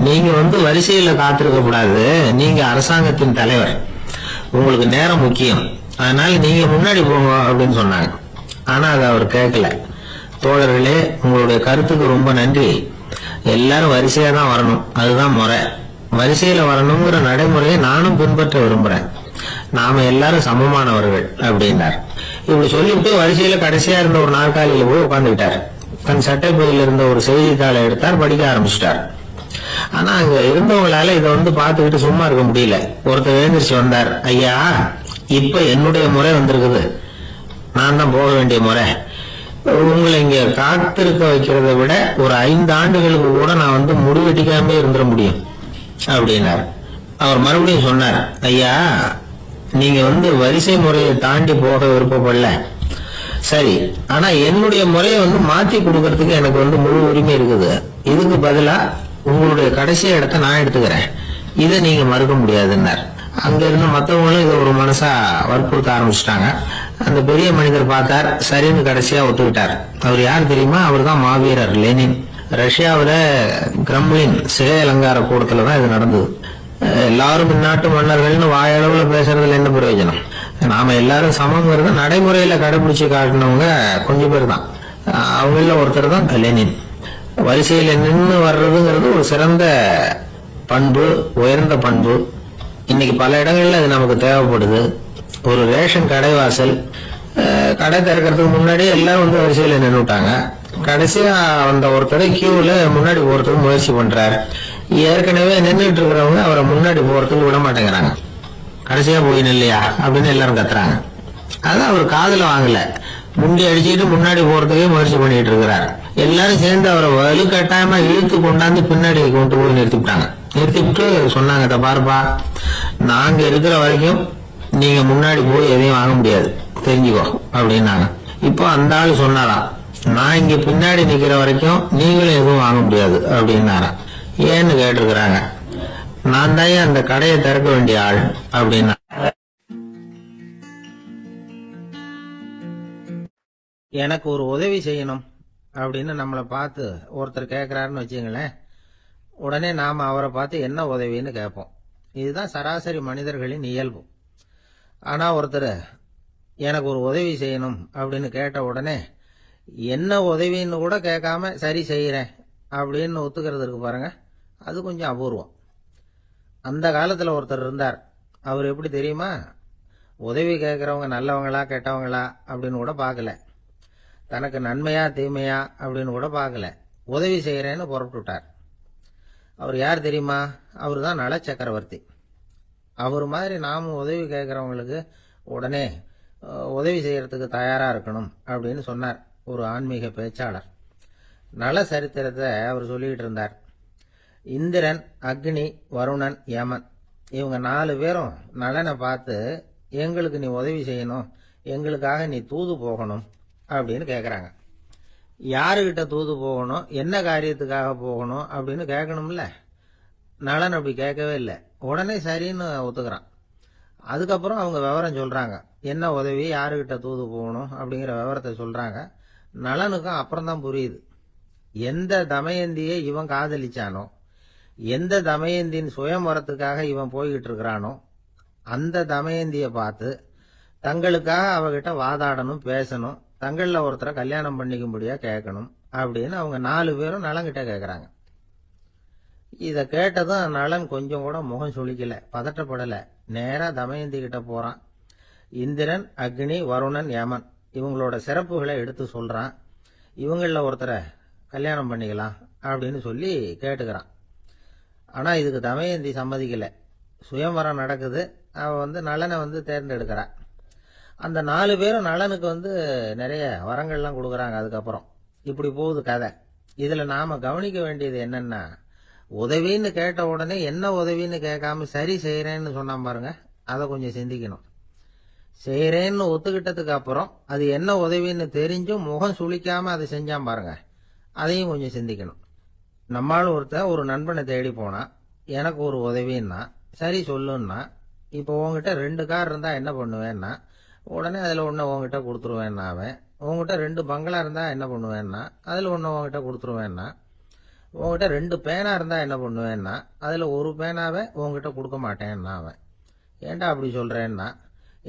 நீங்க வரிசையில காத்திருக்க கூடாது, நீங்க அரசாங்கத்தின் தலைவர், உங்களுக்கு நேரம் முக்கியம், அதனால நீங்க முன்னாடி போங்க அப்படின்னு சொன்னாங்க. ஆனா அதை அவர் கேட்கல. தோழர்களே, உங்களுடைய கருத்துக்கு ரொம்ப நன்றி. எல்லாரும் வரிசையா தான் வரணும், அதுதான் முறை. வரிசையில வரணுங்கிற நடைமுறையை நானும் பின்பற்ற விரும்புறேன். நாம எல்லாரும் சமமானவர்கள் அப்படின்னார். இப்படி சொல்லிவிட்டு வரிசையில கடைசியா இருந்த ஒரு நாற்காலியில போய் உட்கார்ந்துக்கிட்டார். தன் சட்டை பையில இருந்த ஒரு செய்தித்தாளை எடுத்தார், படிக்க ஆரம்பிச்சிட்டார். ஆனா அங்க இருந்தவங்களால இதை பார்த்துக்கிட்டு சும்மா இருக்க முடியல. ஒருத்தர் எழுந்திரிச்சு வந்தார். ஐயா, இப்ப என்னுடைய முறை வந்திருக்குது, நான் தான் போக வேண்டிய முறை. உங்களை இங்க காத்திருக்க வைக்கிறத விட ஒரு 5 ஆண்டுகளுக்கு கூட நான் முடிவெட்டிக்காம இருந்துட முடியும் அப்படின்னார். அவர் மறுபடியும் சொன்னார், ஐயா, நீங்க வரிசை முறையை தாண்டி போக விருப்பப்படல, சரி, ஆனா என்னுடைய முறையை மாத்தி கொடுக்கறதுக்கு எனக்கு முழு உரிமை இருக்குது. இதுக்கு பதிலா உங்களுடைய கடைசி இடத்தை நான் எடுத்துக்கிறேன், இதை நீங்க மறுக்க முடியாதுன்னார். அங்க இருந்த மற்றவங்களும் இதை ஒரு மனசா வற்புறுத்த ஆரம்பிச்சுட்டாங்க. அந்த பெரிய மனிதர் பார்த்தார், சரின்னு கடைசியா ஒத்துக்கிட்டார். அவர் யார் தெரியுமா, அவர் தான் மாவீரர் லெனின். ரஷ்யாவில கிரெம்ளின் சிகை அலங்கார கூடத்துலதான் இது நடந்தது. எல்லாரும் இந்நாட்டு மன்னர்கள்னு வாயளவுல பேசுறதுல என்ன பிரயோஜனம், நாம எல்லாரும் சமங்கிறத நடைமுறையில கடைபிடிச்சு காட்டினவங்க கொஞ்சம் பேர் தான். அவங்கள ஒருத்தர் தான் லெனின். வரிசையில நின்று வர்றதுங்கிறது ஒரு சிறந்த பண்பு, உயர்ந்த பண்பு. இன்னைக்கு பல இடங்கள்ல அது நமக்கு தேவைப்படுது. ஒரு ரேஷன் கடைவாசல், கடை திறக்கிறதுக்கு முன்னாடி எல்லாரும் வரிசையில நின்றுட்டாங்க. கடைசியா அந்த ஒருத்தரை கியூல முன்னாடி போறதுக்கு முயற்சி பண்றாரு. ஏற்கனவே நின்றுட்டு இருக்கிறவங்க அவரை முன்னாடி போறதுக்கு விட மாட்டேங்கிறாங்க. கடைசியா போய் இல்லையா அப்படின்னு எல்லாரும் கத்துறாங்க. அதான் அவர் காதுல வாங்கல, முண்டி அடிச்சுட்டு முன்னாடி போறதுக்கே முயற்சி பண்ணிட்டு இருக்கிறார். எல்லாரும் சேர்ந்து அவரை வலுக்கட்டாயமா இழுத்து கொண்டாந்து பின்னாடி கொண்டு போய் நிறுத்திவிட்டாங்க. நிறுத்திவிட்டு சொன்னாங்க, இதை பாருப்பா, நாங்க இருக்கிற வரைக்கும் நீங்க முன்னாடி போய் எதையும் வாங்க முடியாது, தெரிஞ்சுக்கோ அப்படின்னாங்க. இப்போ அந்த ஆள் சொன்னாராம், நான் இங்க பின்னாடி நிக்கிற வரைக்கும் நீங்களும் எதுவும் வாங்க முடியாது அப்படின்னாராம். ஏன்னு கேட்டிருக்கிறாங்க. நான் தான் அந்த கடையை திறக்க வேண்டிய ஆள் அப்படின்னா. எனக்கு ஒரு உதவி செய்யணும் அப்படின்னு நம்மளை பார்த்து ஒருத்தர் கேட்கிறாருன்னு வச்சுங்களேன். உடனே நாம அவரை பார்த்து என்ன உதவின்னு கேட்போம். இதுதான் சராசரி மனிதர்களின் இயல்பு. ஆனால் ஒருத்தர் எனக்கு ஒரு உதவி செய்யணும் அப்படின்னு கேட்ட உடனே என்ன உதவின்னு கூட கேட்காம சரி செய்கிறேன் அப்படின்னு ஒத்துக்கிறது இருக்கு பாருங்க, அது கொஞ்சம் அபூர்வம். அந்த காலத்தில் ஒருத்தர் இருந்தார். அவர் எப்படி தெரியுமா? உதவி கேட்குறவங்க நல்லவங்களா கெட்டவங்களா அப்படின்னு கூட பார்க்கல, தனக்கு நன்மையா தீமையா அப்படின்னு கூட பார்க்கல, உதவி செய்கிறேன்னு புறப்பட்டுட்டார். அவர் யார் தெரியுமா? அவர் தான் நல சக்கரவர்த்தி. அவர் மாதிரி நாமும் உதவி கேட்குறவங்களுக்கு உடனே உதவி செய்யறதுக்கு தயாராக இருக்கணும் அப்படின்னு சொன்னார் ஒரு ஆன்மீக பேச்சாளர். நல சரித்திரத்தை அவர் சொல்லிக்கிட்டு இருந்தார். இந்திரன், அக்னி, வருணன், யமன் இவங்க 4 பேரும் நலனை பார்த்து எங்களுக்கு நீ உதவி செய்யணும், எங்களுக்காக நீ தூது போகணும் அப்படின்னு கேட்குறாங்க. யாருக்கிட்ட தூது போகணும், என்ன காரியத்துக்காக போகணும் அப்படின்னு கேட்கணும்ல. நலன் அப்படி கேட்கவே இல்லை, உடனே சரின்னு ஒத்துக்கிறான். அதுக்கப்புறம் அவங்க விவரம் சொல்றாங்க, என்ன உதவி, யாருக்கிட்ட தூது போகணும் அப்படிங்கிற விவரத்தை சொல்றாங்க. நலனுக்கும் அப்புறம்தான் புரியுது, எந்த தமயந்தியை இவன் காதலிச்சானோ, எந்த தமயந்தின் சுயம்பரத்துக்காக இவன் போய்கிட்டு இருக்கிறானோ அந்த தமயந்தியை பார்த்து தங்களுக்காக அவகிட்ட வாதாடணும், பேசணும், தங்களில் ஒருத்தரை கல்யாணம் பண்ணிக்கும்படியா கேட்கணும் அப்படின்னு அவங்க 4 பேரும் நலன்கிட்ட கேட்குறாங்க. இதை கேட்டதும் நலன் கொஞ்சம் கூட முகம் சுளிக்கல, பதட்டப்படலை. நேரா தமயந்தி கிட்ட போறான். இந்திரன், அக்னி, வருணன், யமன் இவங்களோட சிறப்புகளை எடுத்து சொல்றான். இவங்களில் ஒருத்தரை கல்யாணம் பண்ணிக்கலாம் அப்படின்னு சொல்லி கேட்டுக்கிறான். ஆனா இதுக்கு தமயந்தி சம்மதிக்கல. சுயம்வரம் நடக்குது, அவ நலனை தேர்ந்தெடுக்கிறா. அந்த 4 பேரும் நலனுக்கு நிறைய வரங்கள்லாம் கொடுக்குறாங்க. அதுக்கப்புறம் இப்படி போகுது கதை. இதுல நாம கவனிக்க வேண்டியது என்னன்னா, உதவின்னு கேட்ட உடனே என்ன உதவின்னு கேட்காம சரி செய்யறேன்னு சொன்னான் பாருங்க, அதை கொஞ்சம் சிந்திக்கணும். செய்யறேன்னு ஒத்துக்கிட்டதுக்கு அப்புறம் அது என்ன உதவின்னு தெரிஞ்சும் முகம் சுளிக்காம அதை செஞ்சான் பாருங்க, அதையும் கொஞ்சம் சிந்திக்கணும். நம்மால் ஒருத்தன் ஒரு நண்பனை தேடி போனா, எனக்கு ஒரு உதவின்னா சரி சொல்லுன்னா, இப்போ உங்ககிட்ட 2 கார் இருந்தா என்ன பண்ணுவேன்னா, உடனே அதுல ஒண்ணு உங்ககிட்ட கொடுத்துருவேன்னா, அவன் உங்ககிட்ட 2 பங்களா இருந்தா என்ன பண்ணுவேன்னா, அதுல ஒண்ணு உங்ககிட்ட கொடுத்துருவேன்னா, உங்ககிட்ட 2 பேனா இருந்தா என்ன பண்ணுவேன்னா, அதுல ஒரு பேனாவை உங்ககிட்ட கொடுக்க மாட்டேன்னா அவன். ஏன்டா அப்படி சொல்றேன்னா,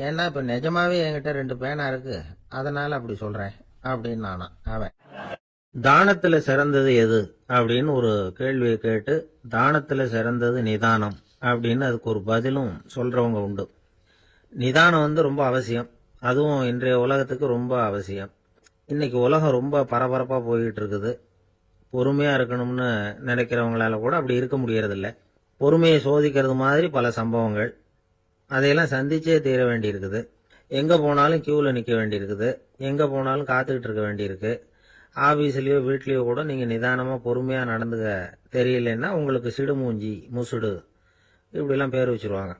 ஏன்னா இப்ப நிஜமாவே என்கிட்ட 2 பேனா இருக்கு, அதனால அப்படி சொல்றேன் அப்படின்னு நானா அவன். தானத்துல சிறந்தது எது அப்படின்னு ஒரு கேள்வியை கேட்டு, தானத்துல சிறந்தது நிதானம் அப்படின்னு அதுக்கு ஒரு பதிலும் சொல்றவங்க உண்டு. நிதானம் ரொம்ப அவசியம், அதுவும் இன்றைய உலகத்துக்கு ரொம்ப அவசியம். இன்னைக்கு உலகம் ரொம்ப பரபரப்பா போயிட்டு இருக்குது. பொறுமையா இருக்கணும்னு நினைக்கிறவங்களால கூட அப்படி இருக்க முடியறதில்ல. பொறுமையை சோதிக்கிறது மாதிரி பல சம்பவங்கள், அதையெல்லாம் சந்திச்சே தீர வேண்டி இருக்குது. எங்க போனாலும் கியூல நிக்க வேண்டி இருக்குது, எங்க போனாலும் காத்துக்கிட்டு இருக்க வேண்டி இருக்கு. ஆபீஸ்லயோ வீட்லயோ கூட நீங்க நிதானமா பொறுமையா நடந்துக்க தெரியலன்னா உங்களுக்கு சிடுமூஞ்சி, முசுடு இப்படிலாம் பேர் வச்சிருவாங்க.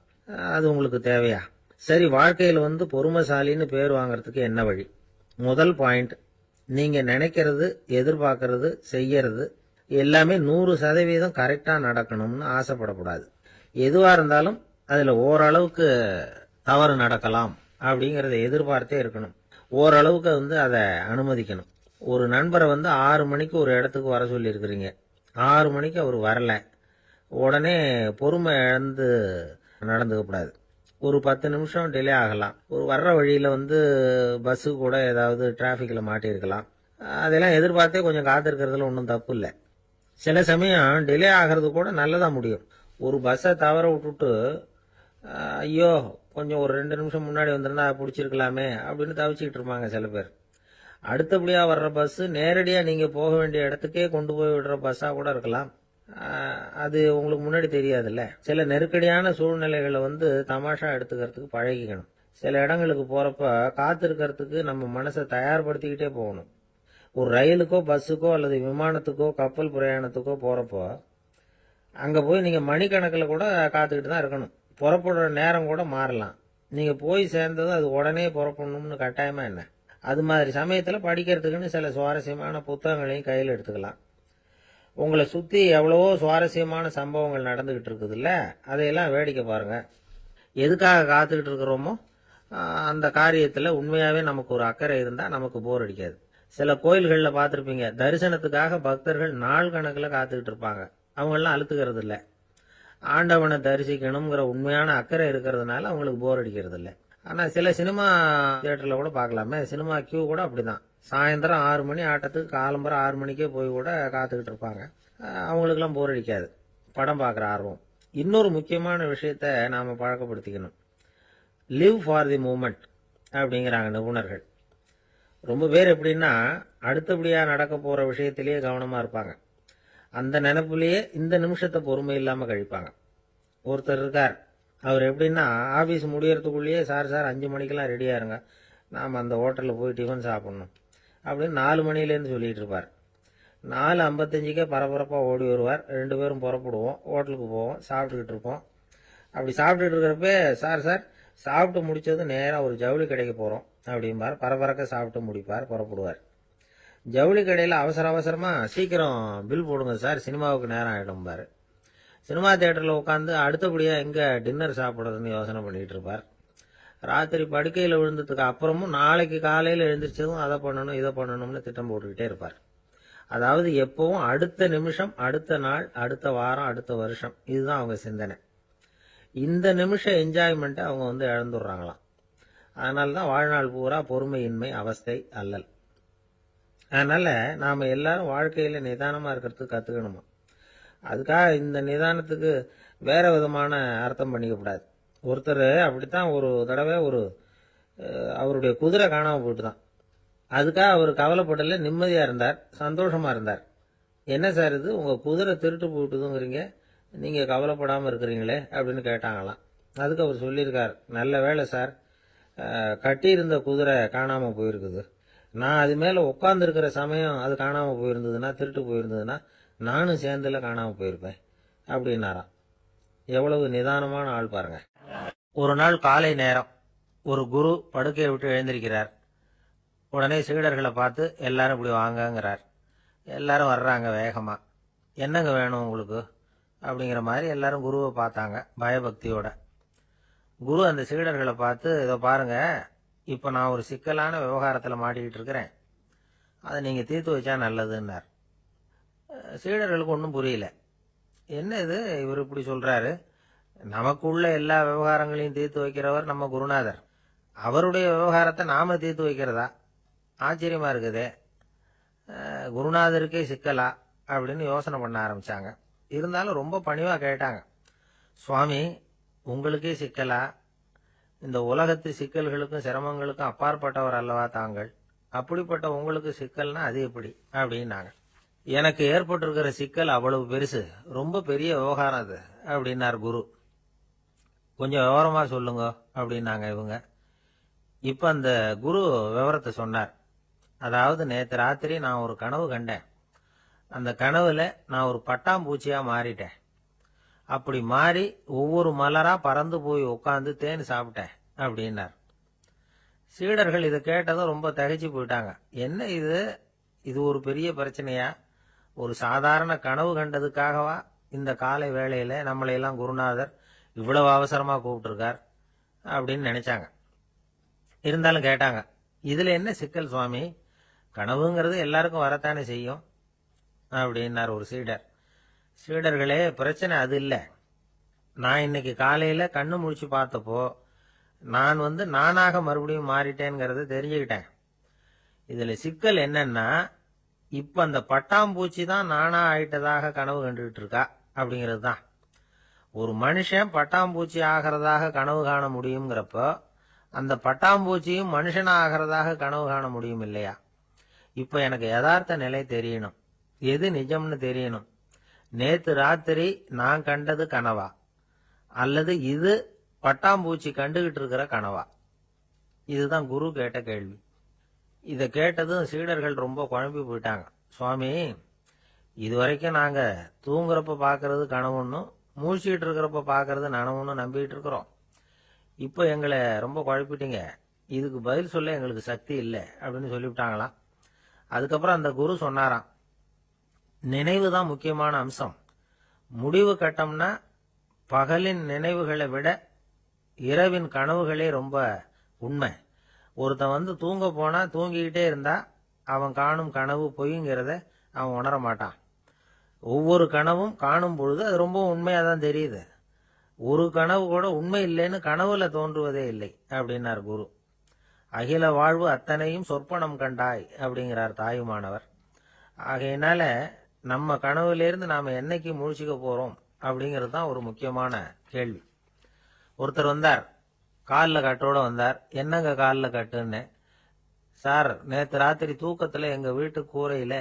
அது உங்களுக்கு தேவையா? சரி, வாழ்க்கையில பொறுமைசாலின்னு பேர் வாங்கறதுக்கு என்ன வழி? முதல் பாயிண்ட், நீங்க நினைக்கிறது, எதிர்பார்க்கறது, செய்யறது எல்லாமே 100% கரெக்டா நடக்கணும்னு ஆசைப்படக்கூடாது. எதுவா இருந்தாலும் அதுல ஓரளவுக்கு தவறு நடக்கலாம் அப்படிங்கறத எதிர்பார்த்தே இருக்கணும். ஓரளவுக்கு அதை அனுமதிக்கணும். ஒரு நண்பரை 6 மணிக்கு ஒரு இடத்துக்கு வர சொல்லி இருக்கிறீங்க, 6 மணிக்கு அவர் வரல, உடனே பொறுமை இழந்து நடந்துக்க கூடாது. ஒரு 10 நிமிஷம் டிலே ஆகலாம். ஒரு வர்ற வழியில பஸ்ஸு கூட ஏதாவது டிராபிக்ல மாட்டிருக்கலாம். அதெல்லாம் எதிர்பார்த்தே கொஞ்சம் காத்திருக்கிறதுல ஒன்றும் தப்பு இல்லை. சில சமயம் டிலே ஆகிறது கூட நல்லதா முடியும். ஒரு பஸ்ஸை தவற விட்டுட்டு, ஐயோ கொஞ்சம் ஒரு 2 நிமிஷம் முன்னாடி வந்திருந்தா பிடிச்சிருக்கலாமே அப்படின்னு தவிச்சுக்கிட்டு இருப்பாங்க சில பேர். அடுத்தபடியா வர்ற பஸ் நேரடியா நீங்க போக வேண்டிய இடத்துக்கே கொண்டு போய் விடுற பஸ்ஸா கூட இருக்கலாம். அது உங்களுக்கு முன்னாடி தெரியாதுல்ல. சில நெருக்கடியான சூழ்நிலைகளை தமாஷா எடுத்துக்கிறதுக்கு பழகிக்கணும். சில இடங்களுக்கு போறப்ப காத்திருக்கிறதுக்கு நம்ம மனசை தயார்படுத்திக்கிட்டே போகணும். ஒரு ரயிலுக்கோ பஸ்ஸுக்கோ அல்லது விமானத்துக்கோ கப்பல் பிரயாணத்துக்கோ போறப்போ அங்க போய் நீங்க மணிக்கணக்கில் கூட காத்துக்கிட்டு தான் இருக்கணும். புறப்படுற நேரம் கூட மாறலாம். நீங்க போய் சேர்ந்ததும் அது உடனே புறப்படணும்னு கட்டாயமா என்ன? அது மாதிரி சமயத்துல படிக்கிறதுக்குன்னு சில சுவாரஸ்யமான புத்தகங்களையும் கையில் எடுத்துக்கலாம். உங்களை சுத்தி எவ்வளவோ சுவாரஸ்யமான சம்பவங்கள் நடந்துகிட்டு இருக்குதுல்ல, அதையெல்லாம் வேடிக்கை பாருங்க. எதுக்காக காத்துக்கிட்டு இருக்கிறோமோ அந்த காரியத்துல உண்மையாவே நமக்கு ஒரு அக்கறை இருந்தா நமக்கு போர் அடிக்காது. சில கோயில்கள்ல பார்த்திருப்பீங்க, தரிசனத்துக்காக பக்தர்கள் நாள் கணக்குல காத்துக்கிட்டு இருப்பாங்க. அவங்க எல்லாம் அழுத்துக்கிறது இல்ல. ஆண்டவனை தரிசிக்கணுங்கிற உண்மையான அக்கறை இருக்கிறதுனால அவங்களுக்கு போர் அடிக்கிறது இல்ல. ஆனால் சில சினிமா தியேட்டரில் கூட பார்க்கலாமே, சினிமா கியூ கூட அப்படிதான். சாயந்தரம் 6 மணி ஆட்டத்துக்கு காலம்பரம் 6 மணிக்கே போய் கூட காத்துக்கிட்டு இருப்பாங்க. அவங்களுக்கெல்லாம் போர் அடிக்காது, படம் பார்க்குற ஆர்வம். இன்னொரு முக்கியமான விஷயத்த நாம் பழக்கப்படுத்திக்கணும். லிவ் ஃபார் தி மூமெண்ட் அப்படிங்கிறாங்க நிபுணர்கள். ரொம்ப பேர் எப்படின்னா அடுத்தபடியாக நடக்க போகிற விஷயத்திலேயே கவனமாக இருப்பாங்க. அந்த நினைப்புலேயே இந்த நிமிஷத்தை பொறுமை இல்லாமல் கழிப்பாங்க. ஒருத்தர் இருக்கார், அவர் எப்படின்னா ஆஃபீஸ் முடியறதுக்குள்ளேயே சார் 5 மணிக்கெல்லாம் ரெடியாக இருங்க, நாம் அந்த ஹோட்டலில் போய் டிஃபன் சாப்பிட்ணும் அப்படின்னு 4 மணிலேருந்து சொல்லிகிட்டு இருப்பார். 4:55 பரபரப்பாக ஓடி வருவார். 2 பேரும் புறப்படுவோம், ஹோட்டலுக்கு போவோம், சாப்பிட்டுக்கிட்டு இருப்போம். அப்படி சாப்பிட்டுட்டு இருக்கிறப்ப சார் சாப்பிட்டு முடிச்சது நேராக ஒரு ஜவுளி கடைக்கு போகிறோம் அப்படிம்பார். பரபரக்க சாப்பிட்டு முடிப்பார், புறப்படுவார். ஜவுளி கடையில் அவசரமாக சீக்கிரம் பில் போடுங்க சார், சினிமாவுக்கு நேரம் ஆகிடும்பார். சினிமா தியேட்டரில் உட்காந்து அடுத்தபடியாக எங்கே டின்னர் சாப்பிட்றதுன்னு யோசனை பண்ணிகிட்டு இருப்பார். ராத்திரி படுக்கையில் விழுந்ததுக்கு அப்புறமும் நாளைக்கு காலையில் எழுந்திரிச்சதும் அதை பண்ணணும் இதை பண்ணணும்னு திட்டம் போட்டுக்கிட்டே இருப்பார். அதாவது எப்பவும் அடுத்த நிமிஷம், அடுத்த நாள், அடுத்த வாரம், அடுத்த வருஷம், இதுதான் அவங்க சிந்தனை. இந்த நிமிஷம் என்ஜாய்மெண்ட்டை அவங்க இழந்துடுறாங்களாம். அதனால தான் வாழ்நாள் பூரா பொறுமையின்மை, அவஸ்தை, அல்லல். அதனால நாம் எல்லாரும் வாழ்க்கையில் நிதானமாக இருக்கிறதுக்கு கற்றுக்கணுமா. அதுக்காக இந்த நிதானத்துக்கு வேற விதமான அர்த்தம் பண்ணிக்கக்கூடாது. ஒருத்தர் அப்படித்தான் ஒரு தடவை அவருடைய குதிரை காணாமல் போயிட்டு தான். அதுக்காக அவர் கவலைப்படல, நிம்மதியாக இருந்தார், சந்தோஷமாக இருந்தார். என்ன சார் இது, உங்கள் குதிரை திருட்டு போயிட்டுதுங்கிறீங்க, நீங்கள் கவலைப்படாமல் இருக்கிறீங்களே அப்படின்னு கேட்டாங்களாம். அதுக்கு அவர் சொல்லியிருக்கார், நல்ல வேலை சார், கட்டியிருந்த குதிரை காணாமல் போயிருக்குது. நான் அது மேலே உட்காந்துருக்கிற சமயம் அது காணாமல் போயிருந்ததுன்னா, திருட்டு போயிருந்ததுன்னா நானும் சேர்ந்துல காணாமல் போயிருப்பேன் அப்படின்னாராம். எவ்வளவு நிதானமான ஆள் பாருங்க. ஒரு நாள் காலை நேரம் ஒரு குரு படுக்கையை விட்டு எழுந்திருக்கிறார். உடனே சீடர்களை பார்த்து எல்லாரும் இப்படி வாங்கங்கிறார். எல்லாரும் வர்றாங்க வேகமாக. என்னங்க வேணும் உங்களுக்கு அப்படிங்கிற மாதிரி எல்லாரும் குருவை பார்த்தாங்க பயபக்தியோட. குரு அந்த சீடர்களை பார்த்து, இதை பாருங்க, இப்போ நான் ஒரு சிக்கலான விவகாரத்தில் மாட்டிக்கிட்டு இருக்கிறேன், அதை நீங்கள் தீர்த்து வச்சா நல்லதுன்னார். சீடர்களுக்கு ஒன்றும் புரியல. என்ன இது, இவர் இப்படி சொல்றாரு, நமக்குள்ள எல்லா விவகாரங்களையும் தீர்த்து வைக்கிறவர் நம்ம குருநாதர், அவருடைய விவகாரத்தை நாம தீர்த்து வைக்கிறதா, ஆச்சரியமா இருக்குதே, குருநாதருக்கே சிக்கலா அப்படின்னு யோசனை பண்ண ஆரம்பிச்சாங்க. இருந்தாலும் ரொம்ப பணிவா கேட்டாங்க, சுவாமி உங்களுக்கே சிக்கலா, இந்த உலகத்து சிக்கல்களுக்கும் சிரமங்களுக்கும் அப்பாற்பட்டவர் அல்லவா தாங்கள், அப்படிப்பட்ட உங்களுக்கு சிக்கல்னா அது எப்படி அப்படின்னாங்க. எனக்கு ஏற்பட்டிருக்கிற சிக்கல் அவ்வளவு பெருசு, ரொம்ப பெரிய விவகாரம் அது அப்படின்னார் குரு. கொஞ்சம் விவரமா சொல்லுங்க அப்படின்னாங்க இவங்க. இப்ப அந்த குரு விவரத்தை சொன்னார். அதாவது நேற்று ராத்திரி நான் ஒரு கனவு கண்டேன். அந்த கனவுல நான் ஒரு பட்டாம்பூச்சியா மாறிட்டேன். அப்படி மாறி ஒவ்வொரு மலரா பறந்து போய் உட்காந்து தேன் சாப்பிட்டேன் அப்படின்னார். சீடர்கள் இதை கேட்டதும் ரொம்ப தகைச்சு போயிட்டாங்க. என்ன இது ஒரு பெரிய பிரச்சனையா, ஒரு சாதாரண கனவு கண்டதுக்காகவா இந்த காலை வேளையில நம்மளையெல்லாம் குருநாதர் இவ்வளவு அவசரமா கூப்பிட்டுருக்கார் அப்படின்னு நினைச்சாங்க. இருந்தாலும் கேட்டாங்க, இதுல என்ன சிக்கல் சுவாமி, கனவுங்கிறது எல்லாருக்கும் வரத்தானே செய்யும் அப்படின்னார் ஒரு சீடர். சீடர்களே, பிரச்சனை அது இல்லை. நான் இன்னைக்கு காலையில கண்ணு முழிச்சு பார்த்தப்போ நான் நானாக மறுபடியும் மாறிட்டேங்கிறத தெரிஞ்சுக்கிட்டேன். இதுல சிக்கல் என்னன்னா, இப்ப அந்த பட்டாம்பூச்சி தான் நானா ஆயிட்டதாக கனவு கண்டுகிட்டு இருக்கா அப்படிங்கிறது தான். ஒரு மனுஷன் பட்டாம்பூச்சி ஆகிறதாக கனவு காண முடியுங்கிறப்போ அந்த பட்டாம்பூச்சியும் மனுஷனா ஆகிறதாக கனவு காண முடியும் இல்லையா. இப்ப எனக்கு யதார்த்த நிலை தெரியணும், எது நிஜம்னு தெரியணும். நேத்து ராத்திரி நான் கண்டது கனவா, அல்லது இது பட்டாம்பூச்சி கண்டுகிட்டு இருக்கிற கனவா? இதுதான் குரு கேட்ட கேள்வி. இதை கேட்டதும் சீடர்கள் ரொம்ப குழம்பி போயிட்டாங்க. சுவாமி, இதுவரைக்கும் நாங்க தூங்குறப்ப பாக்குறது கனவுன்னும் மூழ்கிட்டு இருக்கிறப்ப பாக்குறது நனவுன்னு நம்பிட்டு இருக்கிறோம். இப்போ எங்களை ரொம்ப குழப்பிட்டீங்க, இதுக்கு பதில் சொல்ல எங்களுக்கு சக்தி இல்லை அப்படின்னு சொல்லிவிட்டாங்களாம். அதுக்கப்புறம் அந்த குரு சொன்னாராம், நினைவு தான் முக்கியமான அம்சம். முடிவு கட்டம்னா பகலின் நினைவுகளை விட இரவின் கனவுகளே ரொம்ப உண்மை. ஒருத்தன் தூங்க போனா தூங்கிக்கிட்டே இருந்தா அவன் காணும் கனவு பொய்ங்கிறத அவன் உணர மாட்டான். ஒவ்வொரு கனவும் காணும் பொழுது அது ரொம்ப உண்மையா தான் தெரியுது. ஒரு கனவு கூட உண்மை இல்லைன்னு கனவுல தோன்றுவதே இல்லை அப்படின்னார் குரு. அகில வாழ்வு அத்தனையும் சொற்பனம் கண்டாய் அப்படிங்கிறார் தாயுமானவர். ஆகையினால நம்ம கனவுலேருந்து நாம என்னைக்கு முழிச்சுக்க போறோம் அப்படிங்கிறது தான் ஒரு முக்கியமான கேள்வி. ஒருத்தர் வந்தார், காலில் கட்டோட வந்தார். என்னங்க காலில் கட்டுன்னு? சார், நேற்று ராத்திரி தூக்கத்துல எங்க வீட்டு கூரையில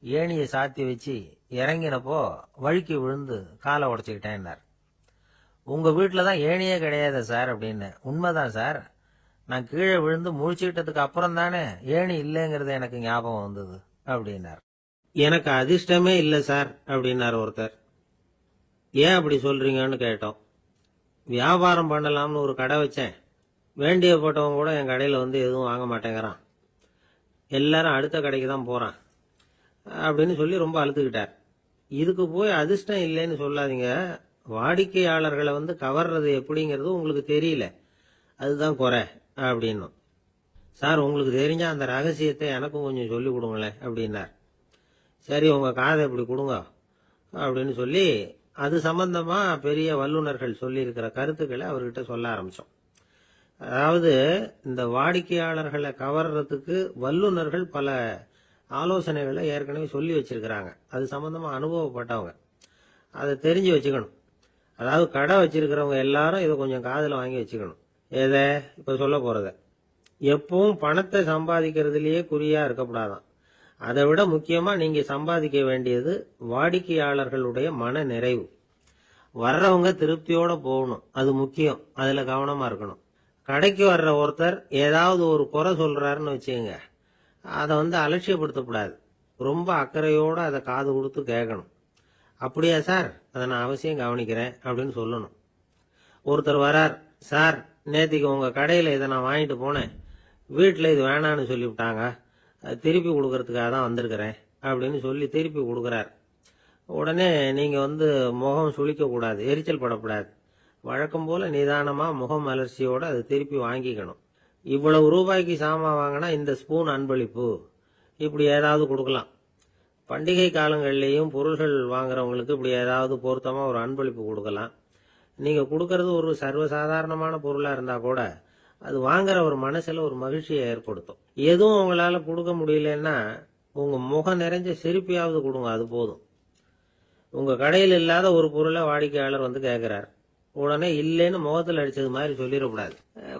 ஏணியை சாத்தி வச்சு இறங்கினப்போ வழுக்கி விழுந்து காலை உடைச்சுக்கிட்டேன்னார். உங்க வீட்டுல தான் ஏணியே கிடையாது சார் அப்படின்னு. உண்மைதான் சார், நான் கீழே விழுந்து முழிச்சுக்கிட்டதுக்கு அப்புறம் தானே ஏணி இல்லைங்கிறது எனக்கு ஞாபகம் வந்தது அப்படின்னார். எனக்கு அதிர்ஷ்டமே இல்லை சார் அப்படின்னார் ஒருத்தர். ஏன் அப்படி சொல்றீங்கன்னு கேட்டோம். வியாபாரம் பண்ணலாம்னு ஒரு கடை வச்சேன். வேண்டிய போட்டவங்க கூட என் கடையில வந்து எதுவும் வாங்க மாட்டேங்கிறான். எல்லாரும் அடுத்த கடைக்கு தான் போறான் அப்படின்னு சொல்லி ரொம்ப அழுத்துக்கிட்டார். இதுக்கு போய் அதிர்ஷ்டம் இல்லைன்னு சொல்லாதீங்க. வாடிக்கையாளர்களை வந்து கவர்றது எப்படிங்கிறது உங்களுக்கு தெரியல, அதுதான் குறை அப்படின்னும். சார், உங்களுக்கு தெரிஞ்ச அந்த ரகசியத்தை எனக்கும் கொஞ்சம் சொல்லி கொடுங்களேன் அப்படின்னார். சரி, உங்க காதை இப்படி கொடுங்க அப்படின்னு சொல்லி அது சம்பந்தமா பெரிய வல்லுநர்கள் சொல்லி இருக்கிற கருத்துக்களை அவர்கிட்ட சொல்ல ஆரம்பிச்சோம். அதாவது இந்த வாடிக்கையாளர்களை கவர்றதுக்கு வல்லுநர்கள் பல ஆலோசனைகளை ஏற்கனவே சொல்லி வச்சிருக்கிறாங்க. அது சம்பந்தமா அனுபவப்பட்டவங்க, அதை தெரிஞ்சு வச்சுக்கணும். அதாவது கடை வச்சிருக்கிறவங்க எல்லாரும் இதை கொஞ்சம் காதுல வாங்கி வச்சுக்கணும். எதை இப்ப சொல்ல போறத. எப்பவும் பணத்தை சம்பாதிக்கிறதுலயே குறியா இருக்கக்கூடாதான். அதை விட முக்கியமா நீங்க சம்பாதிக்க வேண்டியது வாடிக்கையாளர்களுடைய மன நிறைவு. வர்றவங்க திருப்தியோட போகணும், அது முக்கியம். அதுல கவனமா இருக்கணும். கடைக்கு வர்ற ஒருத்தர் ஏதாவது ஒரு குறை சொல்றாருன்னு வச்சுக்கோங்க, அதை வந்து அலட்சியப்படுத்தக்கூடாது. ரொம்ப அக்கறையோட அதை காது கொடுத்து கேட்கணும். அப்படியா சார், அதை நான் அவசியம் கவனிக்கிறேன் அப்படின்னு சொல்லணும். ஒருத்தர் வரார், சார் நேத்திக்கு உங்க கடையில இதை நான் வாங்கிட்டு போனேன், வீட்டுல இது வேணான்னு சொல்லிவிட்டாங்க, திருப்பி கொடுக்கறதுக்காக தான் வந்திருக்கிறேன் அப்படின்னு சொல்லி திருப்பி கொடுக்கறார். உடனே நீங்க வந்து முகம் சுளிக்க கூடாது, எரிச்சல் படக்கூடாது. வழக்கம் போல நிதானமா முகம் அலர்ச்சியோட அதை திருப்பி வாங்கிக்கணும். இவ்வளவு ரூபாய்க்கு சாமான் வாங்கினா இந்த ஸ்பூன் அன்பளிப்பு, இப்படி ஏதாவது கொடுக்கலாம். பண்டிகை காலங்கள்லயும் பொருள்கள் வாங்குறவங்களுக்கு இப்படி ஏதாவது பொருத்தமா ஒரு அன்பளிப்பு கொடுக்கலாம். நீங்க கொடுக்கறது ஒரு சர்வசாதாரணமான பொருளா இருந்தா கூட அது வாங்குற ஒரு மனசுல ஒரு மகிழ்ச்சியை ஏற்படுத்தும். எதுவும் உங்களால கொடுக்க முடியலன்னா உங்க முகம் நிறைஞ்ச சிரிப்பையாவது கொடுங்க, அது போதும். உங்க கடையில் இல்லாத ஒரு பொருளை வாடிக்கையாளர் வந்து கேட்கிறார், உடனே இல்லைன்னு முகத்தில் அடிச்சது மாதிரி சொல்லிடக்கூடாது.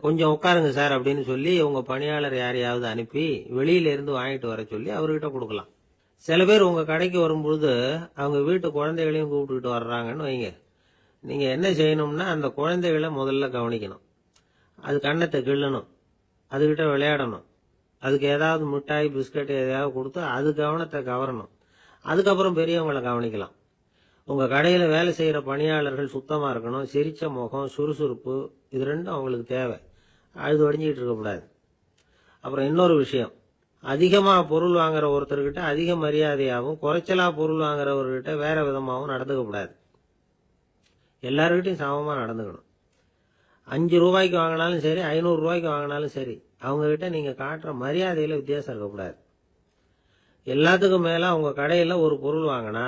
கொஞ்சம் உட்காருங்க சார் அப்படின்னு சொல்லி உங்க பணியாளர் யாரையாவது அனுப்பி வெளியில இருந்து வாங்கிட்டு வர சொல்லி அவர்கிட்ட கொடுக்கலாம். சில பேர் உங்க கடைக்கு வரும்பொழுது அவங்க வீட்டு குழந்தைகளையும் கூப்பிட்டுக்கிட்டு வர்றாங்கன்னு வைங்க. நீங்க என்ன செய்யணும்னா அந்த குழந்தைகளை முதல்ல கவனிக்கணும். அது கண்ணத்தை கிள்ளணும், அதுகிட்ட விளையாடணும், அதுக்கு ஏதாவது மிட்டாய் பிஸ்கட் எதையாவது கொடுத்து அது கவனத்தை கவரணும். அதுக்கப்புறம் பெரியவங்களை கவனிக்கலாம். உங்க கடையில வேலை செய்யற பணியாளர்கள் சுத்தமா இருக்கணும், சிரிச்ச முகம், சுறுசுறுப்பு, இது ரெண்டும் அவங்களுக்கு தேவை. அழுது வடிஞ்சிக்கிட்டு இருக்கக்கூடாது. அப்புறம் இன்னொரு விஷயம், அதிகமா பொருள் வாங்குற ஒருத்தர்கிட்ட அதிக மரியாதையாகவும் குறைச்சலா பொருள் வாங்குறவர்கிட்ட வேற விதமாகவும் நடந்துக்க கூடாது. எல்லாருக்கிட்டையும் சமமா நடந்துக்கணும். 5 ரூபாய்க்கு வாங்கினாலும் சரி, 500 ரூபாய்க்கு வாங்கினாலும் சரி, அவங்க கிட்ட நீங்க காட்டுற மரியாதையில வித்தியாசம் இருக்கக்கூடாது. எல்லாத்துக்கும் மேல உங்க கடையில ஒரு பொருள் வாங்கினா